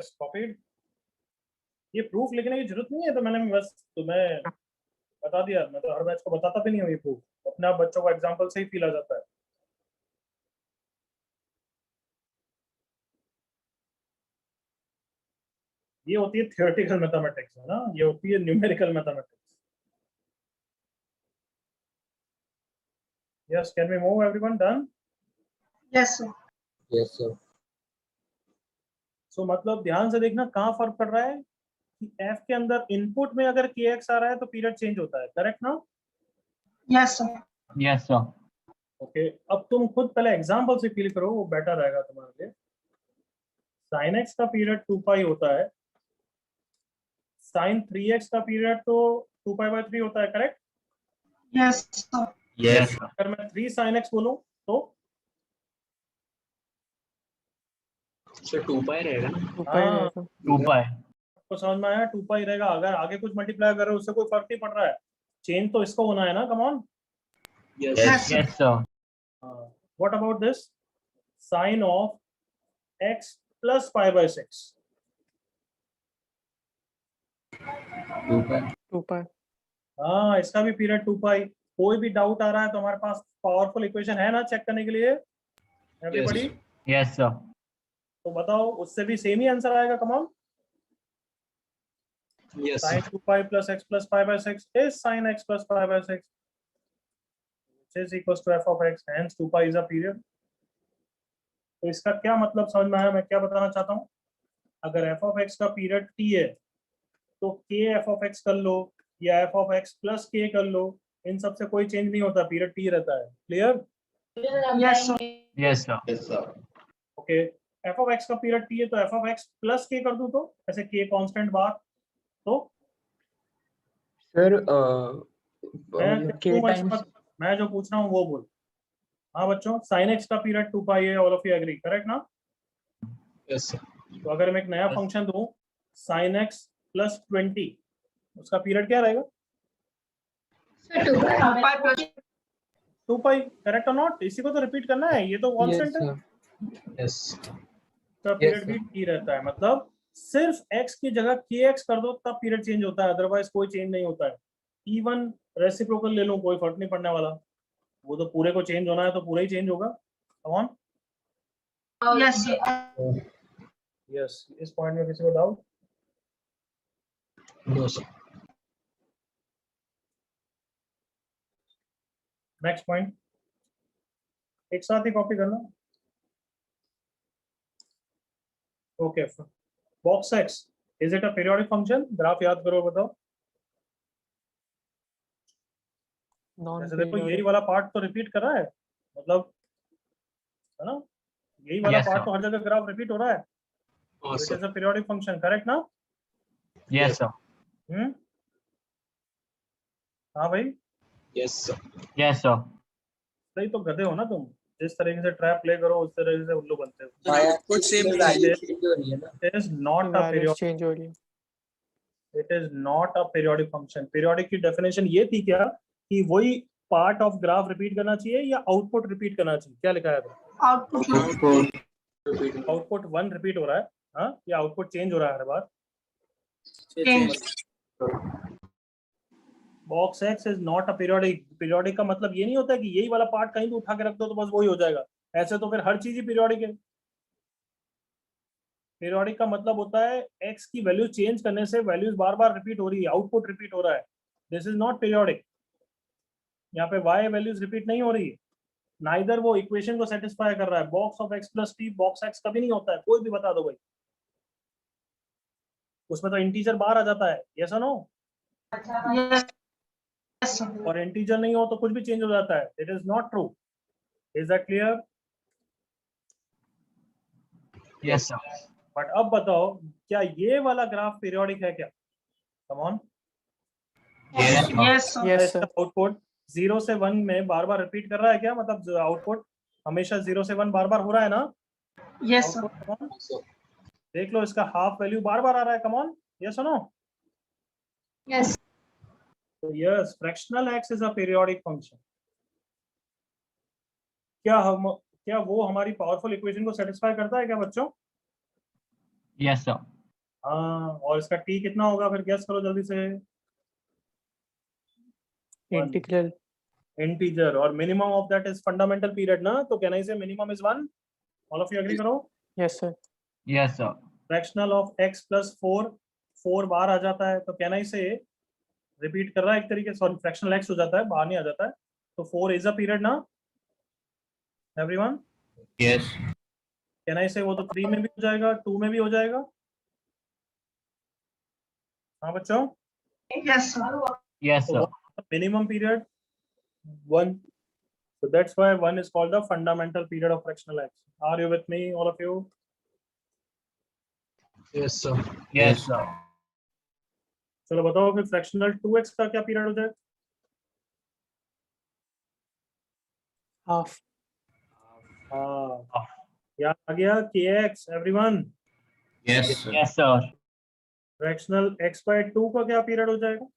Just copied. ये प्रूफ लिखने की जरूरत नहीं है, तो मैंने बस तुम्हें बता दिया। मैं तो हर बैच को बताता भी नहीं हूँ ये प्रूफ, अपने आप बच्चों को एग्जांपल से ही फील आ जाता है। ये होती है थियोरेटिकल मैथमेटिक्स, है ना, ये होती है numerical mathematics. Yes, can we move everyone? Done? Yes, sir. Yes, sir. So मतलब ध्यान से देखना कहाँ फर्क पड़ रहा है कि एफ के अंदर इनपुट में अगर के एक्स आ रहा है तो पीरियड चेंज होता है, करेक्ट ना? Yes, sir. Yes, sir. Okay, अब तुम खुद पहले एग्जांपल से फील करो, वो बेटर रहेगा तुम्हारे लिए। साइन एक्स का पीरियड 2 पाई होता है, साइन 3x का पीरियड तो 2 पाई बाय 3 होता है, correct? Yes, sir. Yes, sir. अगर मैं 3 sin x बोलूं तो So 2 pi रहेगा ना? 2 pi हाँ। रहेगा। 2 pi. आपको समझ में आया? 2 पाई रहेगा। अगर आगे कुछ मल्टीप्लाई कर रहे हो उससे कोई फर्क नहीं पड़ रहा है, चेंज तो इसको होना है ना। Come on. Yes. Yes, sir. Yes, sir. What about this sine of x plus pi by 6? 2 pi. 2 pi। हाँ, इसका भी पीरियड 2 पाई। कोई भी डाउट आ रहा है तो हमारे पास पावरफुल इक्वेशन है ना चेक करने के लिए, एवरीबॉडी? Yes, sir. तो बताओ, उससे भी सेम ही आंसर आएगा। कम on. Yes. Sin 2 pi plus x plus pi by 6 is sin x plus pi by 6, which is equals to f of x. Hence 2 pi is a period. तो इसका क्या मतलब समझ में आया? मैं क्या बताना चाहता हूँ, अगर f of x का पीरियड t है तो k f of x कर लो या f of x plus k कर लो, इन सब से कोई चेंज नहीं होता, पीरियड t रहता है। Clear? Yes, sir. Yes, sir. Yes, sir. Okay, f of x का पीरियड t है तो f of x plus k कर दूं तो ऐसे k कांस्टेंट बार, तो सर मैं मैं जो पूछ रहा हूँ वो बोल। हाँ बच्चों, sin x का पीरियड 2 पाई है, all of you agree, correct ना? Yes, sir. तो अगर मैं एक नया फंक्शन दूं sin x plus 20, उसका पीरियड क्या रहेगा? Sir, 2 pi plus 2 pi, correct और नॉट? इसी को तो रिपीट करना है, ये तो कांस्टेंट है। Yes. तो पीरियड भी t रहता है, मतलब सिर्फ x की जगह kx कर दो तब पीरियड चेंज होता है, अदरवाइज कोई चेंज नहीं होता है। इवन रेसिप्रोकल ले लो, कोई फर्क नहीं पड़ने वाला, वो तो पूरे को चेंज होना है तो पूरा ही चेंज होगा। कम ऑन। Yes, sir. यस, इस पॉइंट में किसी को doubt? No, sir. Next point एक साथ ही कॉपी करना। Okay, box x is it a periodic function? Graph याद करो, बताओ। नॉन जैसे देखो, यही पीरियोडिक। वाला पार्ट तो रिपीट कर रहा है, मतलब, है ना, यही वाला Yes, पार्ट sir. तो हर जगह ग्राफ रिपीट हो रहा है। Oh, it sir. Is a periodic function, correct ना? Yes, sir. हाँ भाई, Yes, sir. Yes, sir. सही तो गधे हो ना तुम, जिस तरीके से ट्रैप प्ले करो उस तरीके से उल्लू बनते हो। Output same It is not a values periodic, change हो रही है। it is not a periodic function। periodic की डेफिनेशन ये थी क्या कि वही पार्ट ऑफ ग्राफ रिपीट करना चाहिए या आउटपुट रिपीट करना चाहिए? क्या लिखा है? Output. आउटपुट 1 रिपीट हो रहा है, हाँ, या आउटपुट चेंज हो रहा है हर बार? Change. Box x is not a periodic. Periodic का मतलब ये नहीं होता कि यही वाला पार्ट कहीं भी उठा के रख दो तो बस वही हो जाएगा, ऐसे तो फिर हर चीज ही पीरियोडिक है। पीरियोडिक का मतलब होता है एक्स की वैल्यू चेंज करने से वैल्यूज बार बार रिपीट हो रही है, आउटपुट रिपीट हो रहा है। This is not periodic. यहाँ पे वाई वैल्यूज रिपीट नहीं हो रही है, नाइदर वो इक्वेशन को सेटिस्फाई कर रहा है। Box of x plus T, box x कभी नहीं होता है, कोई भी बता दो भाई, उसमें तो इंटीजर बाहर आ जाता है, यस और नो? Yes, sir. और इंटीजर नहीं हो तो कुछ भी चेंज हो जाता है। It is not true. Is that clear? Yes, sir. But अब बताओ, क्या ये वाला ग्राफ पीरियोडिक है क्या? कम on. Yes, sir. Yes, sir. Yes sir. Output 0 से 1 में बार बार रिपीट कर रहा है क्या? मतलब आउटपुट हमेशा 0 से 1 बार बार हो रहा है ना? Yes, sir. Output, come on, देख लो, इसका हाफ वैल्यू बार बार आ रहा है। कम ऑन, यस और नो? Yes. तो yes, fractional x is a periodic function. क्या वो हमारी पावरफुल इक्वेशन को सेटिस्फाई करता है क्या बच्चों? Yes, sir. हाँ, और इसका टी कितना होगा फिर गेस करो जल्दी से। इंटीग्रल इंटीजर, और minimum of that is fundamental period ना, तो कहना इसे minimum is 1। All of you agree करो। Yes sir Yes, sir. Fractional of x plus 4, 4 बाहर आ जाता है, तो कहना इसे रिपीट कर रहा है एक तरीके, सॉरी फ्रैक्शनल x हो जाता है, बाहर नहीं आ जाता है, तो 4 इज अ पीरियड ना एवरीवन। Yes. कहना इसे वो तो 3 में भी हो जाएगा, 2 में भी हो जाएगा। हाँ बच्चों, Yes, sir. Yes, तो sir. minimum period 1, so that's why 1 is called the fundamental period of fractional x. Are you with me, all of you? Yes, sir. Yes, sir. चलो बताओ फिर फ्रैक्शनल 2x का क्या पीरियड हो जाएगा। Half हाँ, याद आ गया kx everyone. Yes. Yes, sir. Fractional x by 2 का क्या पीरियड हो जाएगा।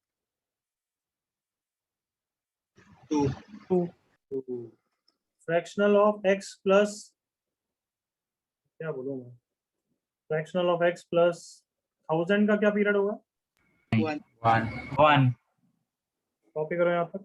2. फ्रैक्शनल ऑफ x प्लस, क्या बोलूँ मैं, फ्रैक्शनल ऑफ x प्लस 1000 का क्या पीरियड होगा। 1. 1. कॉपी करो यहाँ पर।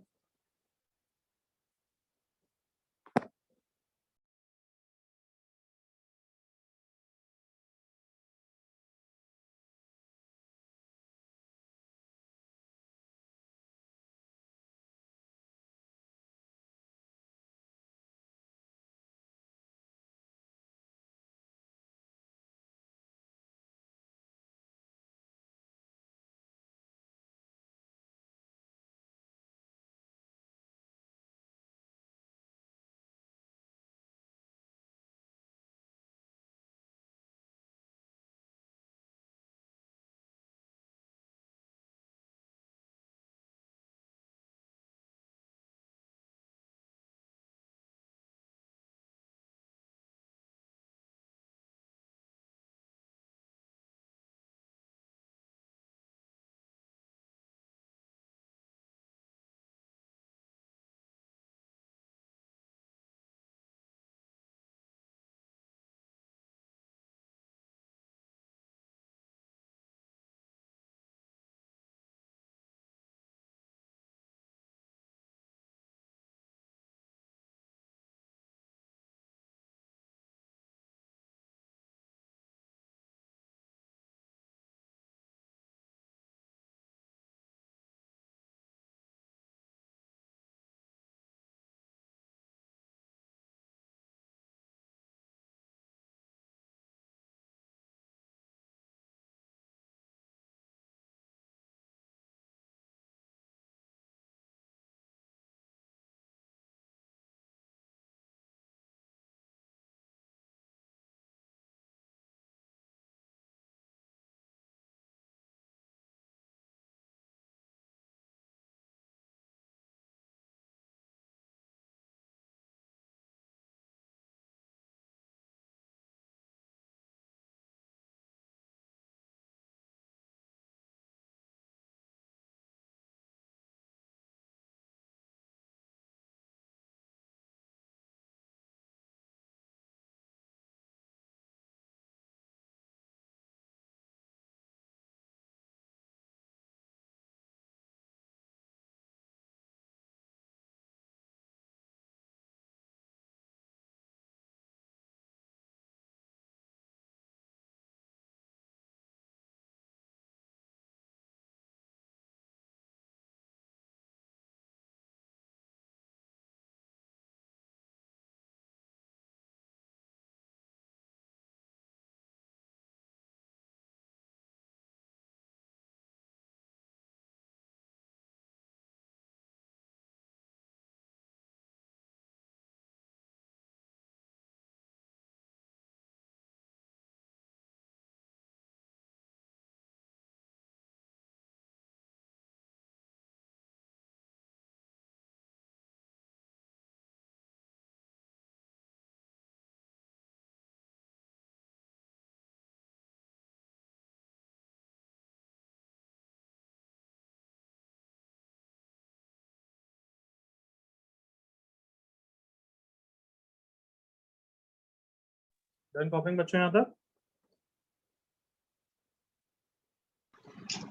डन कॉपिंग बच्चों यहाँ तक।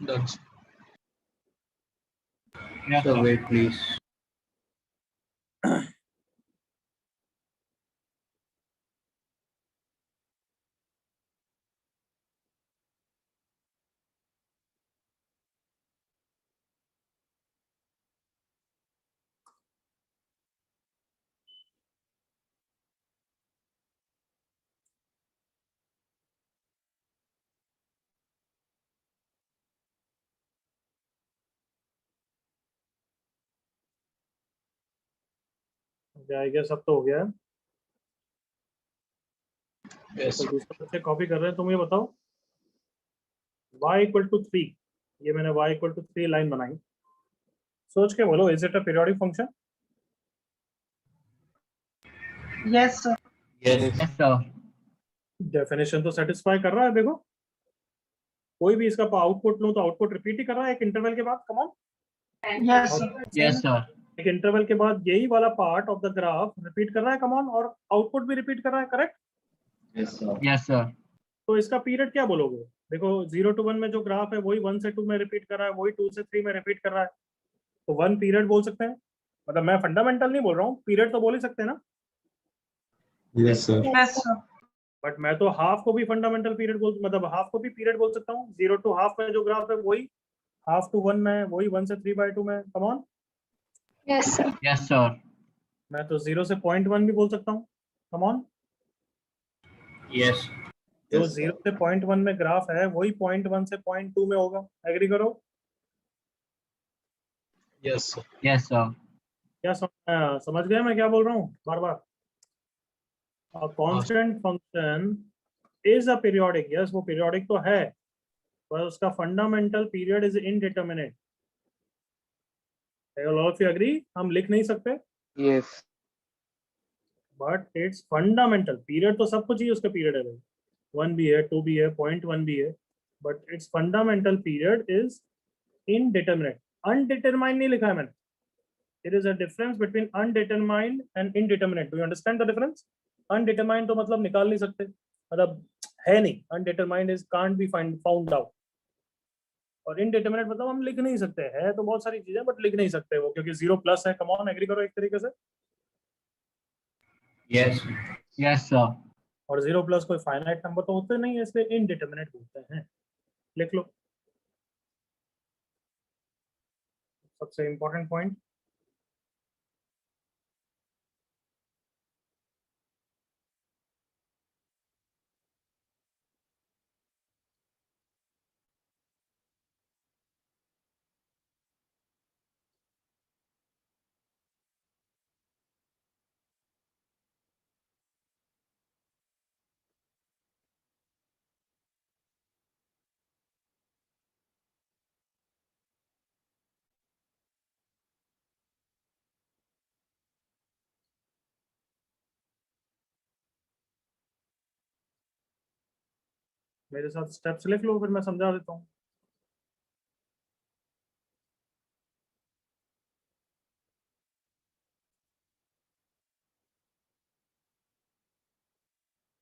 Done. Yes, So sir. wait, please. I guess अब तो हो गया है। Yes. तो दूसरे बच्चे कॉपी कर रहे हैं, तुम ये बताओ y इक्वल टू 3, ये मैंने y इक्वल टू 3 लाइन बनाई, सोच के बोलो is it a periodic function? Yes, sir. Yes, sir. Definition तो सेटिस्फाई कर रहा है। देखो कोई भी इसका आउटपुट लूं तो आउटपुट रिपीट ही कर रहा है एक इंटरवल के बाद। कम on, Yes, sir. Yes, sir. एक इंटरवल के बाद यही वाला part of the graph repeat कर रहा है। कम ऑन, और आउटपुट भी रिपीट कर रहा है। करेक्ट? Yes, sir. तो इसका पीरियड क्या बोलोगे? देखो 0 to 1 में जो ग्राफ है वही 1 से 2 में रिपीट कर रहा है, वही 2 से 3 में रिपीट कर रहा है, तो 1 पीरियड बोल सकते हैं। मतलब मैं फंडामेंटल नहीं बोल रहा हूँ, पीरियड तो बोल ही सकते हैं ना। Yes, sir. Yes, sir. But मैं तो हाफ को भी फंडामेंटल पीरियड बोल, मतलब हाफ को भी पीरियड बोल सकता हूँ। 0 to हाफ में जो ग्राफ है वही हाफ टू 1 में, वही 1 से 3/2 में। कम on, Yes, sir. Yes, sir. मैं तो 0 से 0.1 भी बोल सकता हूँ। कम ऑन, Yes. जो 0 से 0.1 में ग्राफ है वही 0.1 से 0.2 में होगा। एग्री करो? Yes, sir. Yes, sir. क्या समझ गए मैं क्या बोल रहा हूँ बार बार? Constant function is a periodic, yes वो पीरियोडिक तो है, पर उसका fundamental period is indeterminate. All of you agree? हम लिख नहीं सकते, Yes. But it's fundamental period तो सब कुछ ही उसका पीरियड है भाई। 1 भी है, 2 भी है, 0.1 भी है, but it's fundamental period is indeterminate. Undetermined नहीं लिखा है मैंने। There is a difference between undetermined and indeterminate. Do you understand the difference? Undetermined तो मतलब निकाल नहीं सकते, मतलब है नहीं। Undetermined is can't be found out. और indeterminate मतलब हम लिख नहीं सकते। है तो बहुत सारी चीजें बट लिख नहीं सकते वो, क्योंकि 0 प्लस है। कम ऑन, एग्री करो एक तरीके से। Yes. Yes, sir. और 0 प्लस कोई फाइनाइट नंबर तो होते नहीं है, इसलिए इनडिटरमिनेट बोलते हैं। लिख लो सबसे इंपॉर्टेंट पॉइंट। मेरे साथ स्टेप्स लिख लो, फिर मैं समझा देता हूँ।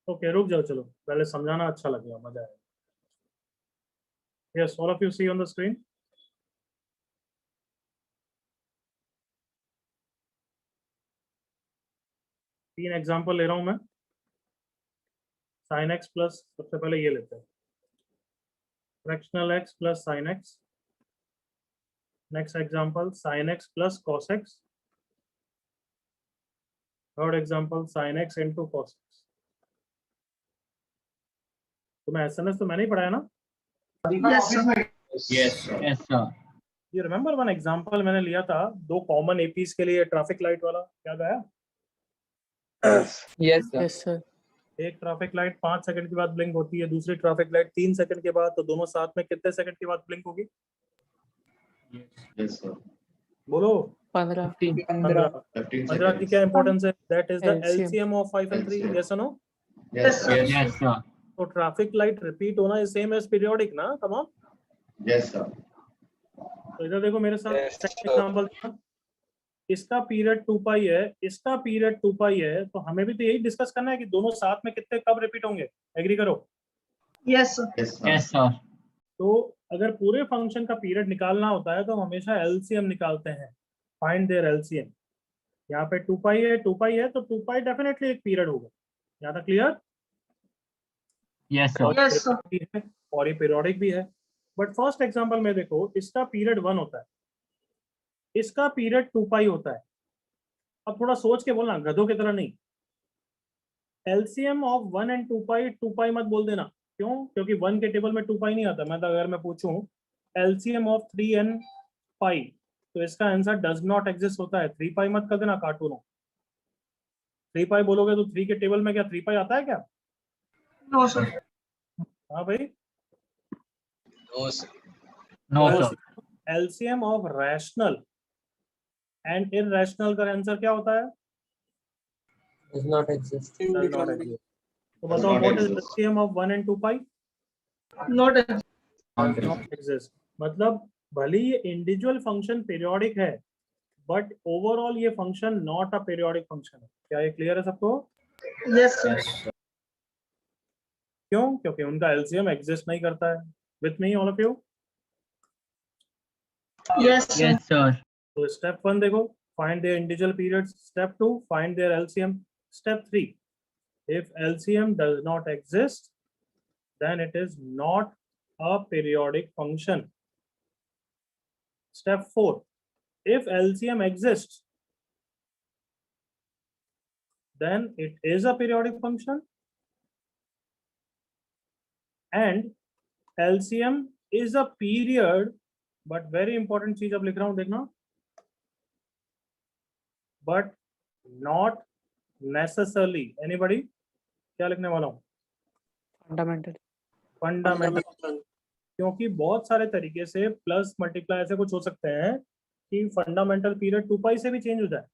ओके रुक जाओ, चलो पहले समझाना अच्छा लगेगा, मजा आएगा। Yes, all of you see on the screen. तीन एग्जांपल ले रहा हूं मैं। sin x प्लस, सबसे पहले ये लेते हैं, fractional x plus sin x। Next example sin x plus cos x। Third example sin x into cos x। तुम्हें एसएनएस तो मैंने ही पढ़ाया ना? Yes, sir. Yes, sir. Yes, sir. ये रिमेंबर वन एग्जांपल मैंने लिया था दो कॉमन एपीज के लिए, ट्रैफिक लाइट वाला, याद आया? Yes, sir. Yes, sir. एक ट्रैफिक लाइट 5 सेकंड के बाद ब्लिंक होती है, दूसरी ट्रैफिक लाइट 3 सेकंड के बाद, तो दोनों साथ में कितने सेकंड के बाद ब्लिंक होगी? Yes, sir. बोलो। 15. 15 15 15 की seconds. क्या इंपॉर्टेंस है? That is the LCM. LCM of 5 and 3। LCM. Yes और no? Yes, sir. Yes, sir. तो ट्रैफिक लाइट रिपीट होना इज सेम एज पीरियोडिक ना? Come on. Yes, sir. तो इधर देखो मेरे साथ Yes, सेकंड sir. एग्जांपल, इसका पीरियड 2 पाई है, इसका पीरियड 2 पाई है, तो हमें भी तो यही डिस्कस करना है कि दोनों साथ में कितने कब रिपीट होंगे। एग्री करो? Yes, sir. Yes, sir. Yes, sir. तो अगर पूरे फंक्शन का पीरियड निकालना होता है तो हम हमेशा एलसीएम निकालते हैं, फाइंड देयर एलसीएम। यहाँ पे 2 पाई है, 2 पाई है, तो 2 पाई डेफिनेटली एक पीरियड होगा। यहाँ तक clear? Yes, sir. Yes, sir. भी है और ये पीरियोडिक भी है। बट फर्स्ट एग्जांपल में देखो, इसका पीरियड 1 होता है, इसका पीरियड 2 पाई होता है। अब थोड़ा सोच के बोलना, गधों की तरह नहीं। एलसीएम ऑफ 1 एंड 2 पाई, 2 पाई मत बोल देना। क्यों? क्योंकि 1 के टेबल में 2 पाई नहीं आता। मैं तो अगर मैं पूछूं एलसीएम ऑफ 3 एंड पाई, तो इसका आंसर डज नॉट एग्जिस्ट होता है। 3 पाई मत कर देना कार्टूनों। 3 पाई बोलोगे तो 3 के टेबल में क्या 3 पाई आता है क्या? No, sir. हाँ भाई, No, sir. No, sir. LCM of rational and irrational का आंसर क्या होता है? Does not exist. Does not exist. तो बताओ not what is exist. LCM of 1 and 2 pi? Not not exist. मतलब भले ये इंडिविजुअल फंक्शन पीरियोडिक है, बट ओवरऑल ये function not a periodic function है। क्या ये क्लियर है सबको? Yes, sir. क्यों? क्योंकि उनका एलसीएम एग्जिस्ट नहीं करता है। With me all of you? Yes, sir. Yes, sir. तो स्टेप 1 देखो, find their individual periods. Step 2, find their LCM. Step 3, if LCM does not exist then it is not a periodic function. Step 4, if LCM exists then it is a periodic function and LCM is a period, but very important चीज अब लिख रहा हूं देखना, but not necessarily। anybody क्या लिखने वाला हूं? फंडामेंटल। फंडामेंटल। क्योंकि बहुत सारे तरीके से प्लस मल्टीप्लाई ऐसे कुछ हो सकते हैं कि फंडामेंटल पीरियड 2 पाई से भी चेंज हो जाए।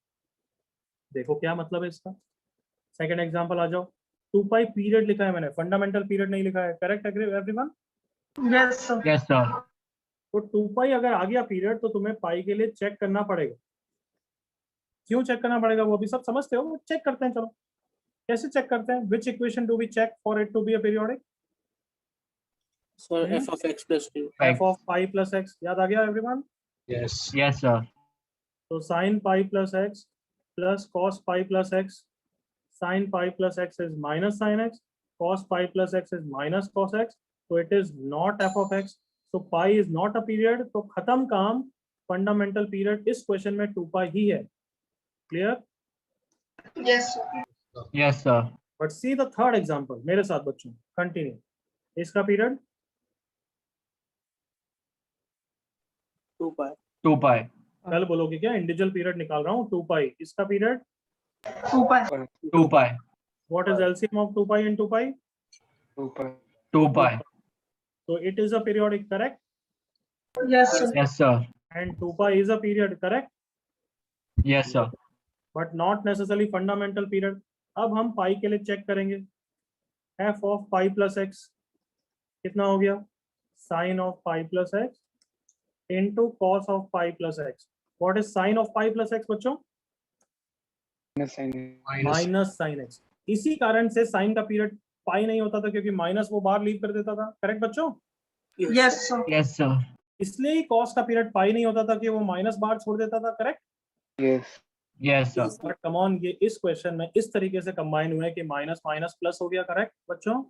देखो क्या मतलब है इसका। सेकंड एग्जांपल आ जाओ। 2 पाई पीरियड लिखा है मैंने, फंडामेंटल पीरियड नहीं लिखा है। Correct everyone? Yes, sir. Yes, sir. तो 2 पाई अगर आ गया पीरियड तो तुम्हें पाई के लिए चेक करना पड़ेगा। क्यों चेक करना पड़ेगा वो भी सब समझते हो, चेक करते हैं। चलो कैसे चेक करते हैं? Which equation do we check for it to be a periodic? So f of x plus 2. f of pi plus x. याद आ गया एवरीवन? Yes. Yes, sir. तो sine pi plus x plus cos pi plus x, sine pi plus x is minus sine x, cos pi plus x is minus cos x, तो it is not f of x. So pi is not a period. तो खत्म काम। Fundamental period इस question में 2 पाई ही है। Clear? Yes, sir. Yes, sir. But see the third example मेरे साथ बच्चों, कंटिन्यू। इसका पीरियड 2 pi. 2 pi. कल बोलोगे क्या? इंडिविजुअल पीरियड निकाल रहा हूँ 2 पाई। इसका period 2 pi. 2 pi. What is LCM of 2 pi and 2 pi? 2 pi. So it is a periodic, correct? Yes, sir. Yes, sir. And 2 pi is a period, correct? Yes, sir. But not necessarily fundamental period. अब हम पाई के लिए check करेंगे। f of pi plus x कितना हो गया? Sine of pi plus x into cos of pi plus x. What is sine of pi plus x बच्चों? Minus sine x. इसी कारण से साइन का पीरियड पाई नहीं होता था, क्योंकि माइनस वो बाहर लीव कर देता था। करेक्ट बच्चों? Yes, sir. Yes, sir. इसलिए ही कॉस का पीरियड पाई नहीं होता था कि वो माइनस बाहर छोड़ देता था। Correct? Yes, sir. But come on, ये इस क्वेश्चन में इस तरीके से कंबाइन हुए कि माइनस माइनस प्लस हो गया। करेक्ट बच्चों?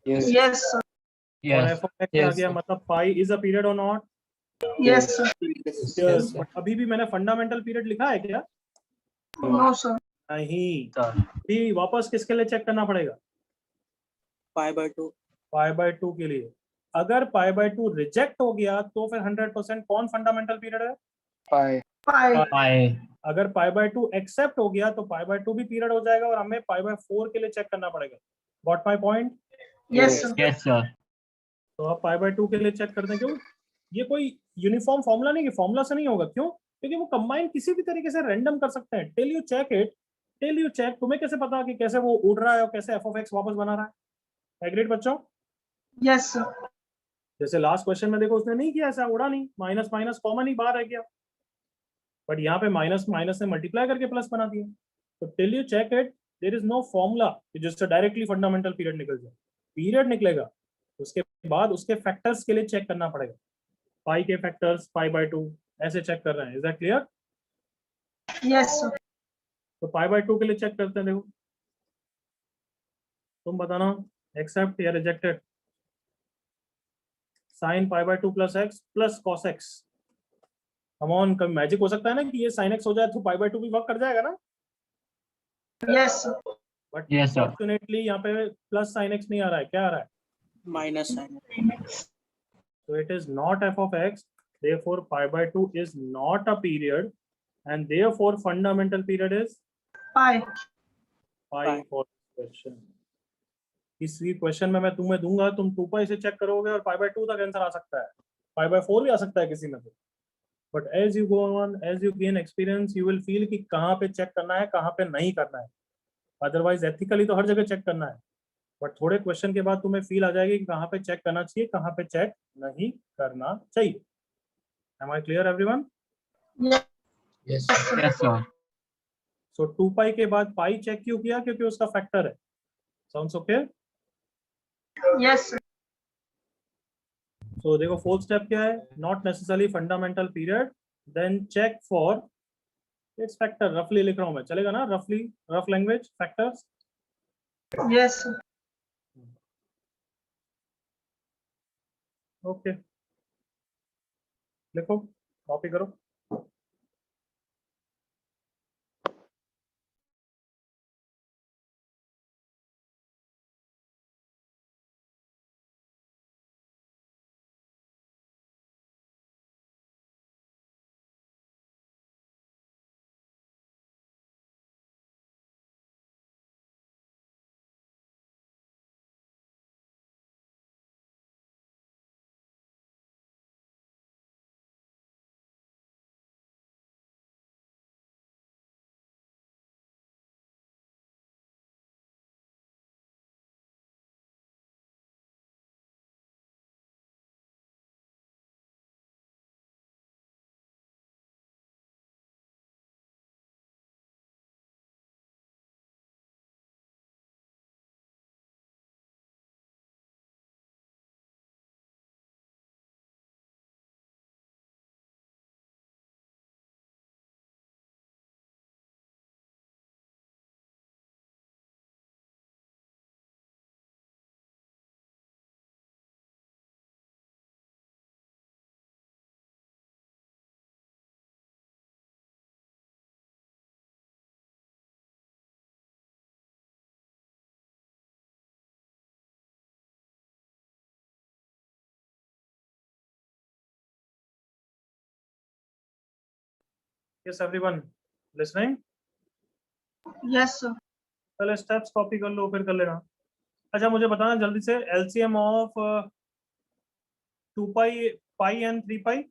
Yes, sir. और Yes. f of x uh Yes, गया, sir. मतलब पाई इज अ पीरियड और not? Yes, sir. Yes. But अभी भी मैंने फंडामेंटल पीरियड लिखा है क्या? No, sir. नहीं। Sir. भी वापस किसके लिए चेक करना पड़ेगा? Pi by 2. पाई बाय 2 के लिए। अगर पाई बाय 2 रिजेक्ट हो गया तो फिर 100% कौन फंडामेंटल पीरियड है? Pi. Pi. अगर पाई बाय 2 एक्सेप्ट हो गया तो पाई बाय 2 भी पीरियड हो जाएगा और हमें पाई बाय 4 के लिए चेक करना पड़ेगा। Got my point? Yes, sir. Yes, sir. तो आप पाई बाय 2 के लिए चेक करते हैं। क्यों? ये कोई यूनिफॉर्म फॉर्मूला नहीं, कि फॉर्मूला से नहीं होगा। क्यों? क्योंकि वो कंबाइन किसी भी तरीके से रैंडम कर सकते हैं। Till you check it, till you check. तुम्हें कैसे पता कि कैसे वो उड़ रहा है और कैसे एफ ऑफ एक्स वापस बना रहा है? एग्रीड बच्चों? Yes, sir. जैसे लास्ट क्वेश्चन में देखो, उसने नहीं किया ऐसा, उड़ा नहीं, माइनस माइनस कॉमन ही बाहर रह गया। बट यहाँ पे माइनस माइनस से मल्टीप्लाई करके प्लस बना दिया। तो till you check it, there is no formula जिससे डायरेक्टली फंडामेंटल पीरियड निकल जाए। पीरियड निकलेगा उसके बाद उसके फैक्टर्स के लिए चेक करना पड़ेगा, पाई के फैक्टर्स पाई/2 ऐसे चेक कर रहे हैं। Is that clear? Yes, sir. तो पाई/2 के लिए चेक करते हैं। देखो तुम बताना, एक्सेप्ट या रिजेक्टेड। साइन पाई/2 plus x plus cos x. Come on, कभी मैजिक हो सकता है ना कि ये साइन एक्स हो जाए तो पाई/2 भी वर्क कर जाएगा ना। Yes, sir. But Yes, sir. Fortunately यहाँ पे प्लस साइन एक्स नहीं आ रहा है, क्या आ रहा है? Minus sign. So it is not f of x, therefore pi/2 is not a period, and therefore fundamental period is Pi. pi Pi. for question. इसी question में मैं तुम्हें दूंगा, तुम 2 पाई से चेक करोगे और pi/2 तक आंसर आ सकता है, pi/4 भी आ सकता है किसी में से। But as you go on, as you gain experience, you will feel कि कहाँ पे चेक करना है, कहाँ पे नहीं करना है। अदरवाइज एथिकली तो हर जगह चेक करना है, बट थोड़े क्वेश्चन के बाद तुम्हें फील आ जाएगी कि कहाँ पे चेक करना चाहिए, कहाँ पे चेक नहीं करना चाहिए। Am I clear everyone? Yes, Yes. sir. Yes, sir. So 2 पाई के बाद पाई चेक क्यों किया? क्योंकि उसका फैक्टर है। Sounds okay? Yes, sir. So देखो फोर्थ स्टेप क्या है? Not necessarily fundamental period, then check for its factor। रफली लिख रहा हूँ मैं, चलेगा ना? रफली, rough language, factors. Yes, sir. Okay, लिखो, कॉपी करो। Yes everyone listening? Yes, sir. पहले स्टेप्स कॉपी कर लो, फिर कर लेना। अच्छा मुझे बताना जल्दी से, LCM of 2 pi, pi and 3 pi.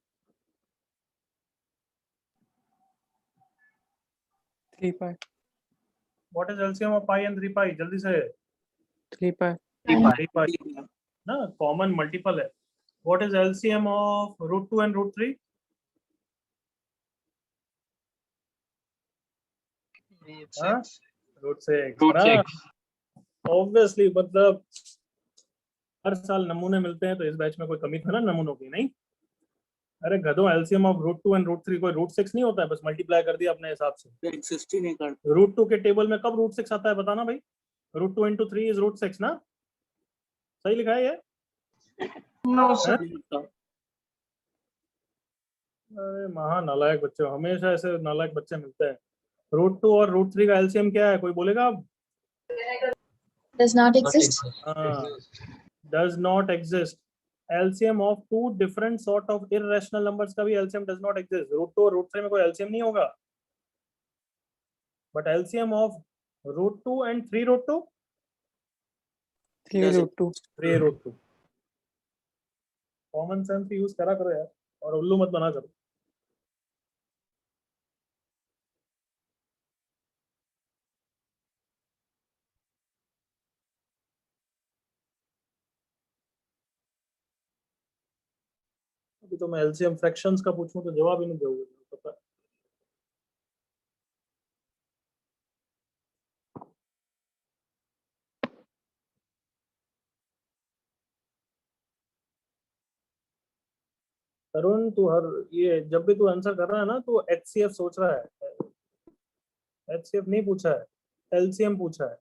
3 pi. What is LCM of pi and 3 पाई? जल्दी से। 3 pi. 3 पाई ना, कॉमन मल्टीपल है। What is LCM of √2 and √3? √6। Root 6. Obviously, मतलब हर साल नमूने मिलते हैं, तो इस बैच में कोई कमी था ना नमूनों की? नहीं। अरे गधो, एलसीएम ऑफ √2 एंड √3 कोई √6 नहीं होता है, बस मल्टीप्लाई कर दिया अपने हिसाब से। Exist ही नहीं करता। √2 के टेबल में कब √6 आता है बताना भाई? √2 into 3 is √6 ना? सही लिखा है ये? No, sir. नहीं होता। अरे महा नालायक बच्चे, हमेशा ऐसे नालायक बच्चे मिलते हैं। √2 और √3 का एलसीएम क्या है, कोई बोलेगा अब? Does not exist. Does not exist. LCM of 2 different sort of irrational numbers का भी एलसीएम डज नॉट एग्जिस्ट। √2 और √3 में कोई एलसीएम नहीं होगा, but LCM of √2 and 3√2, 3√2. 3√2। Common sense use करा करो यार, और उल्लू मत बना करो। अभी तो मैं एलसीएम फ्रैक्शंस का पूछूं तो जवाब ही नहीं दोगे, पता है। तरुण तू हर ये जब भी तू आंसर कर रहा है ना तो एचसीएफ सोच रहा है, एचसीएफ नहीं पूछा है, एलसीएम पूछा है।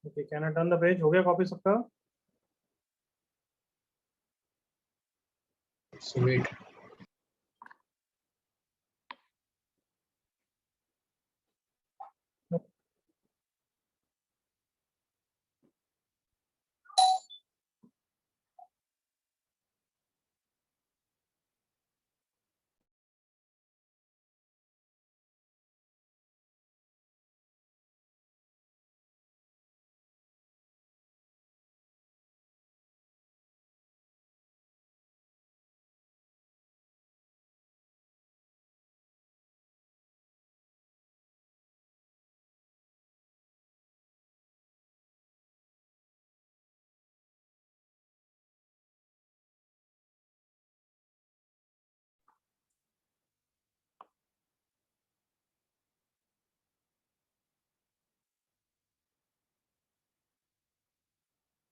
Okay, can I turn the page? हो गया कॉपी सबका? Sweet.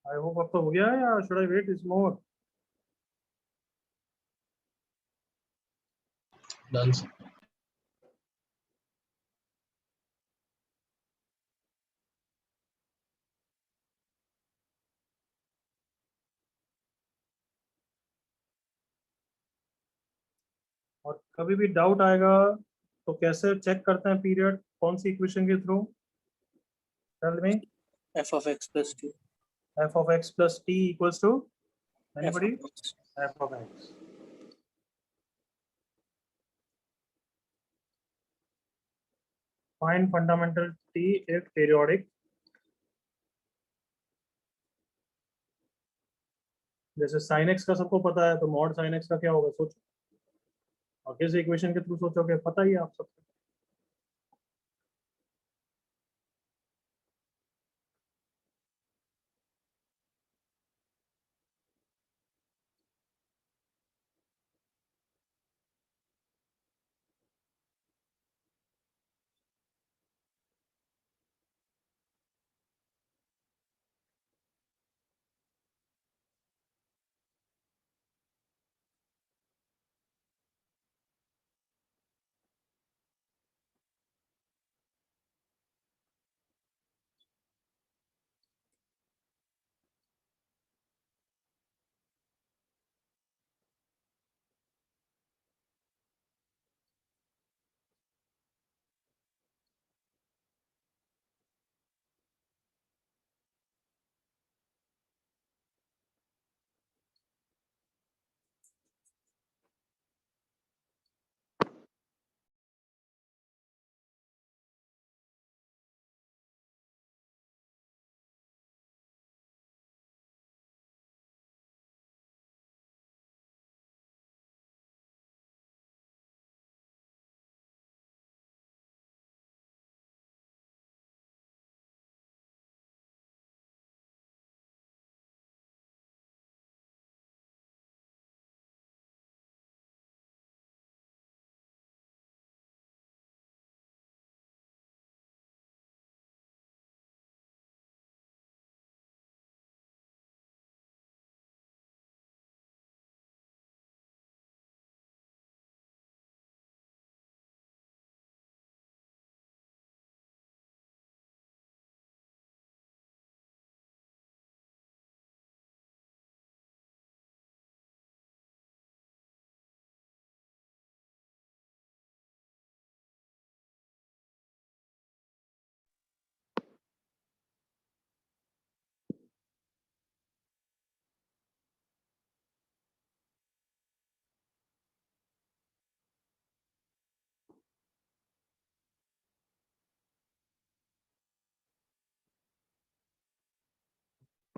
आई होप अब तो हो गया है या should I wait is more? Done. Sir. और कभी भी डाउट आएगा तो कैसे चेक करते हैं पीरियड, कौन सी इक्वेशन के through? Tell me. F of x plus t. f of x plus t equals to F anybody? of x. f of x. Find fundamental t if periodic. जैसे sin x का सबको पता है तो mod sin x का क्या होगा सोचो, और किस इक्वेशन के थ्रू सोचोगे पता ही है आप सबको।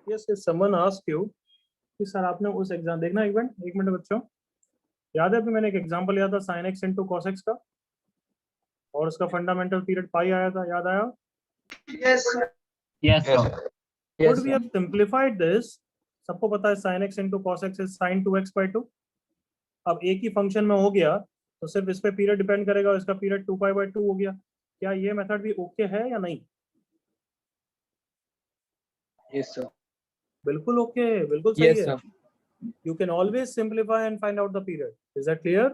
yes, if someone ask you कि सर आपने उस एग्जाम देखना एक मिनट बच्चों, याद है अभी मैंने एक एग्जांपल लिया था sin x into cos x का, और उसका फंडामेंटल पीरियड पाई आया था, याद आया? Yes, sir. Yes, sir. Could we have simplified this? सबको पता है sin x into cos x is sin 2x by 2. अब एक ही फंक्शन में हो गया तो सिर्फ इस पे पीरियड डिपेंड करेगा और इसका पीरियड 2 by 2 हो गया. क्या ये मेथड भी ओके है या नहीं? Yes, sir. बिल्कुल ओके, बिल्कुल सही Yes, है. sir. You can always simplify and find out the period. Is that clear?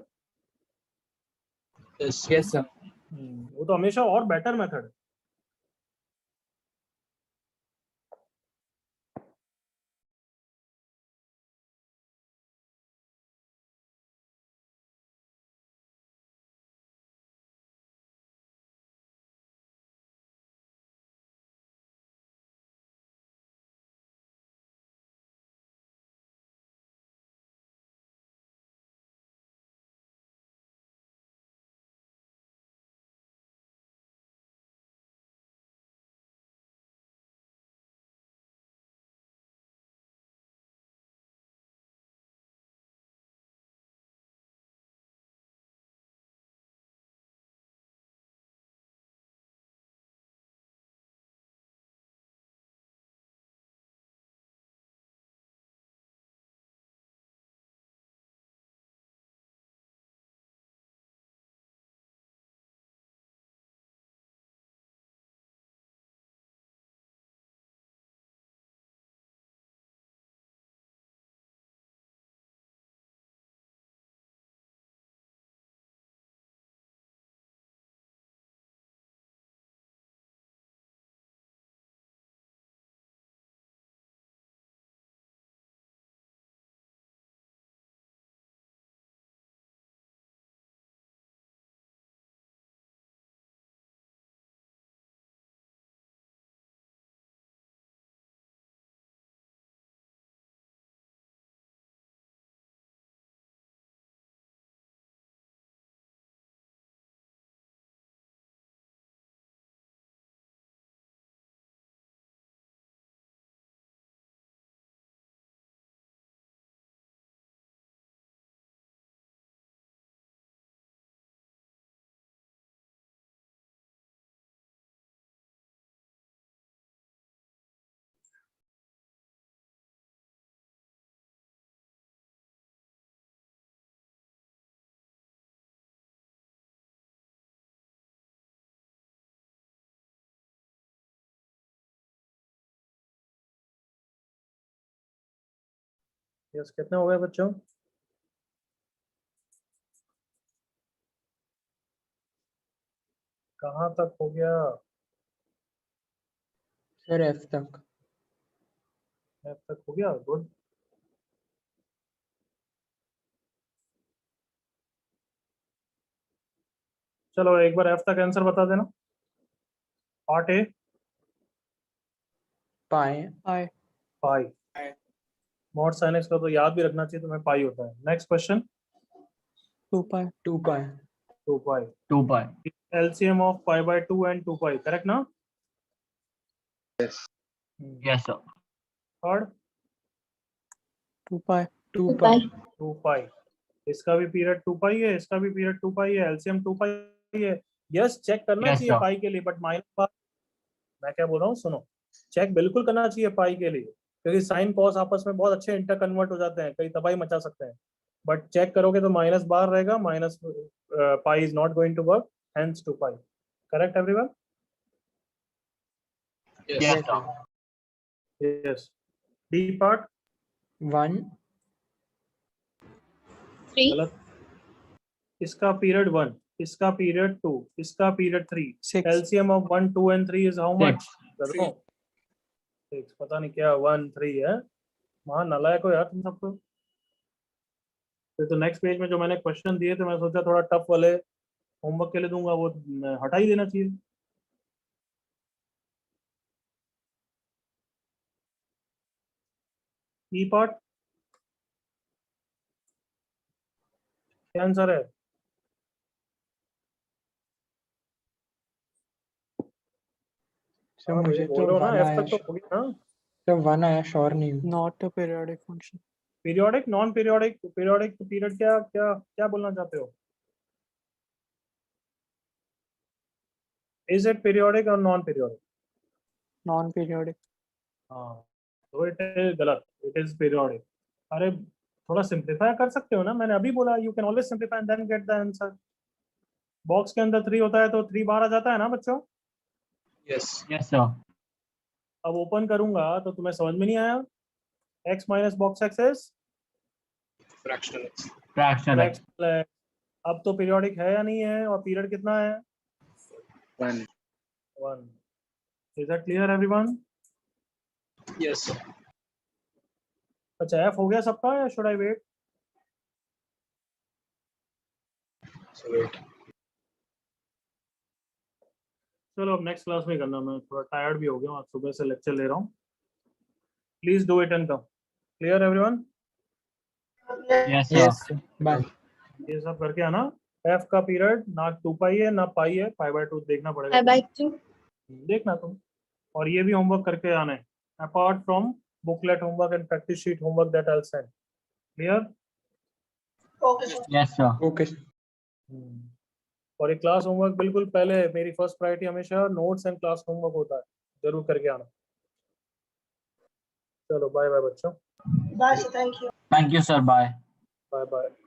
Yes, sir. वो तो हमेशा और बेटर मेथड है. यस, कितने हो गए बच्चों? कहाँ तक हो गया? सर एफ तक. F तक हो गया. गुड. चलो एक बार F तक आंसर बता देना. Part A pi. Pi. Mod sine x का तो याद भी रखना चाहिए, तुम्हें पाई होता है. Next question. 2 pi. 2 pi. 2 pi. LCM of pi by 2 and 2 pi, correct ना? Yes, sir. थर्ड 2 पाई. 2 pi. 2 पाई. इसका भी पीरियड 2 पाई है, इसका भी पीरियड 2 पाई है. LCM 2 पाई है. यस, चेक करना Yes, चाहिए sir. पाई के लिए, बट माइनस बार. मैं क्या बोल रहा हूँ सुनो, चेक बिल्कुल करना चाहिए पाई के लिए, क्योंकि साइन कॉस आपस में बहुत अच्छे इंटर कन्वर्ट हो जाते हैं, कई तबाही मचा सकते हैं. बट चेक करोगे तो माइनस बार रहेगा. Minus pi is not going to work, hence 2 pi. Correct everyone? Yes, sir. Yes. D part 1. 3. गलत. इसका पीरियड 1, इसका पीरियड 2, इसका period 3. 6. LCM of 1, 2 and 3 is how much? 6. 6. पता नहीं क्या 1, 3 है. वहाँ नालायक हो यार तुम सबको. फिर तो नेक्स्ट पेज में जो मैंने क्वेश्चन दिए थे, मैं सोचा थोड़ा टफ वाले होमवर्क के लिए दूंगा, वो हटा ही देना चाहिए. ई पार्ट क्या आंसर है? सर हाँ, मुझे बोल तो रहा हूँ ना, 1 F आया. तक तो हो गया ना. तो 1 आया, श्योर नहीं हूँ। Not a periodic function. Periodic, non periodic, periodic तो पीरियड क्या क्या क्या बोलना चाहते हो? इज इट पीरियोडिक और नॉन पीरियोडिक? Non periodic. हाँ, तो इट इज गलत, इट इज पीरियोडिक। अरे थोड़ा सिंप्लीफाई कर सकते हो ना, मैंने अभी बोला you can always simplify and then get the answer. Box के अंदर 3 होता है तो 3 बाहर आ जाता है ना बच्चों। Yes. Yes, sir. अब ओपन करूंगा तो तुम्हें समझ में नहीं आया, x minus box x is Fractional x. Fractional x. अब तो पीरियोडिक है या नहीं है, और पीरियड कितना है? 1. 1। Is that clear everyone? Yes, sir. अच्छा, f हो गया सबका या should I wait? So wait. चलो अब नेक्स्ट क्लास में करना, मैं थोड़ा टायर्ड भी हो गया हूँ, आज सुबह से लेक्चर ले रहा हूँ। Please do it and come. Clear everyone? Yes, sir. Yes bye. ये सब करके आना। f का पीरियड ना 2 पाई है ना पाई है, π/2 देखना पड़ेगा। I bike too. देखना तुम, और ये भी होमवर्क करके आना है, apart from booklet homework and practice sheet homework that I will send. Clear? Okay, sir. Yes, sir. Okay. और ये क्लास होमवर्क बिल्कुल पहले, मेरी फर्स्ट प्रायोरिटी हमेशा नोट्स एंड क्लास होमवर्क होता है, जरूर करके आना। चलो बाय बाय बच्चों, Bye, sir. Thank you. Thank you, sir. Bye. Bye bye.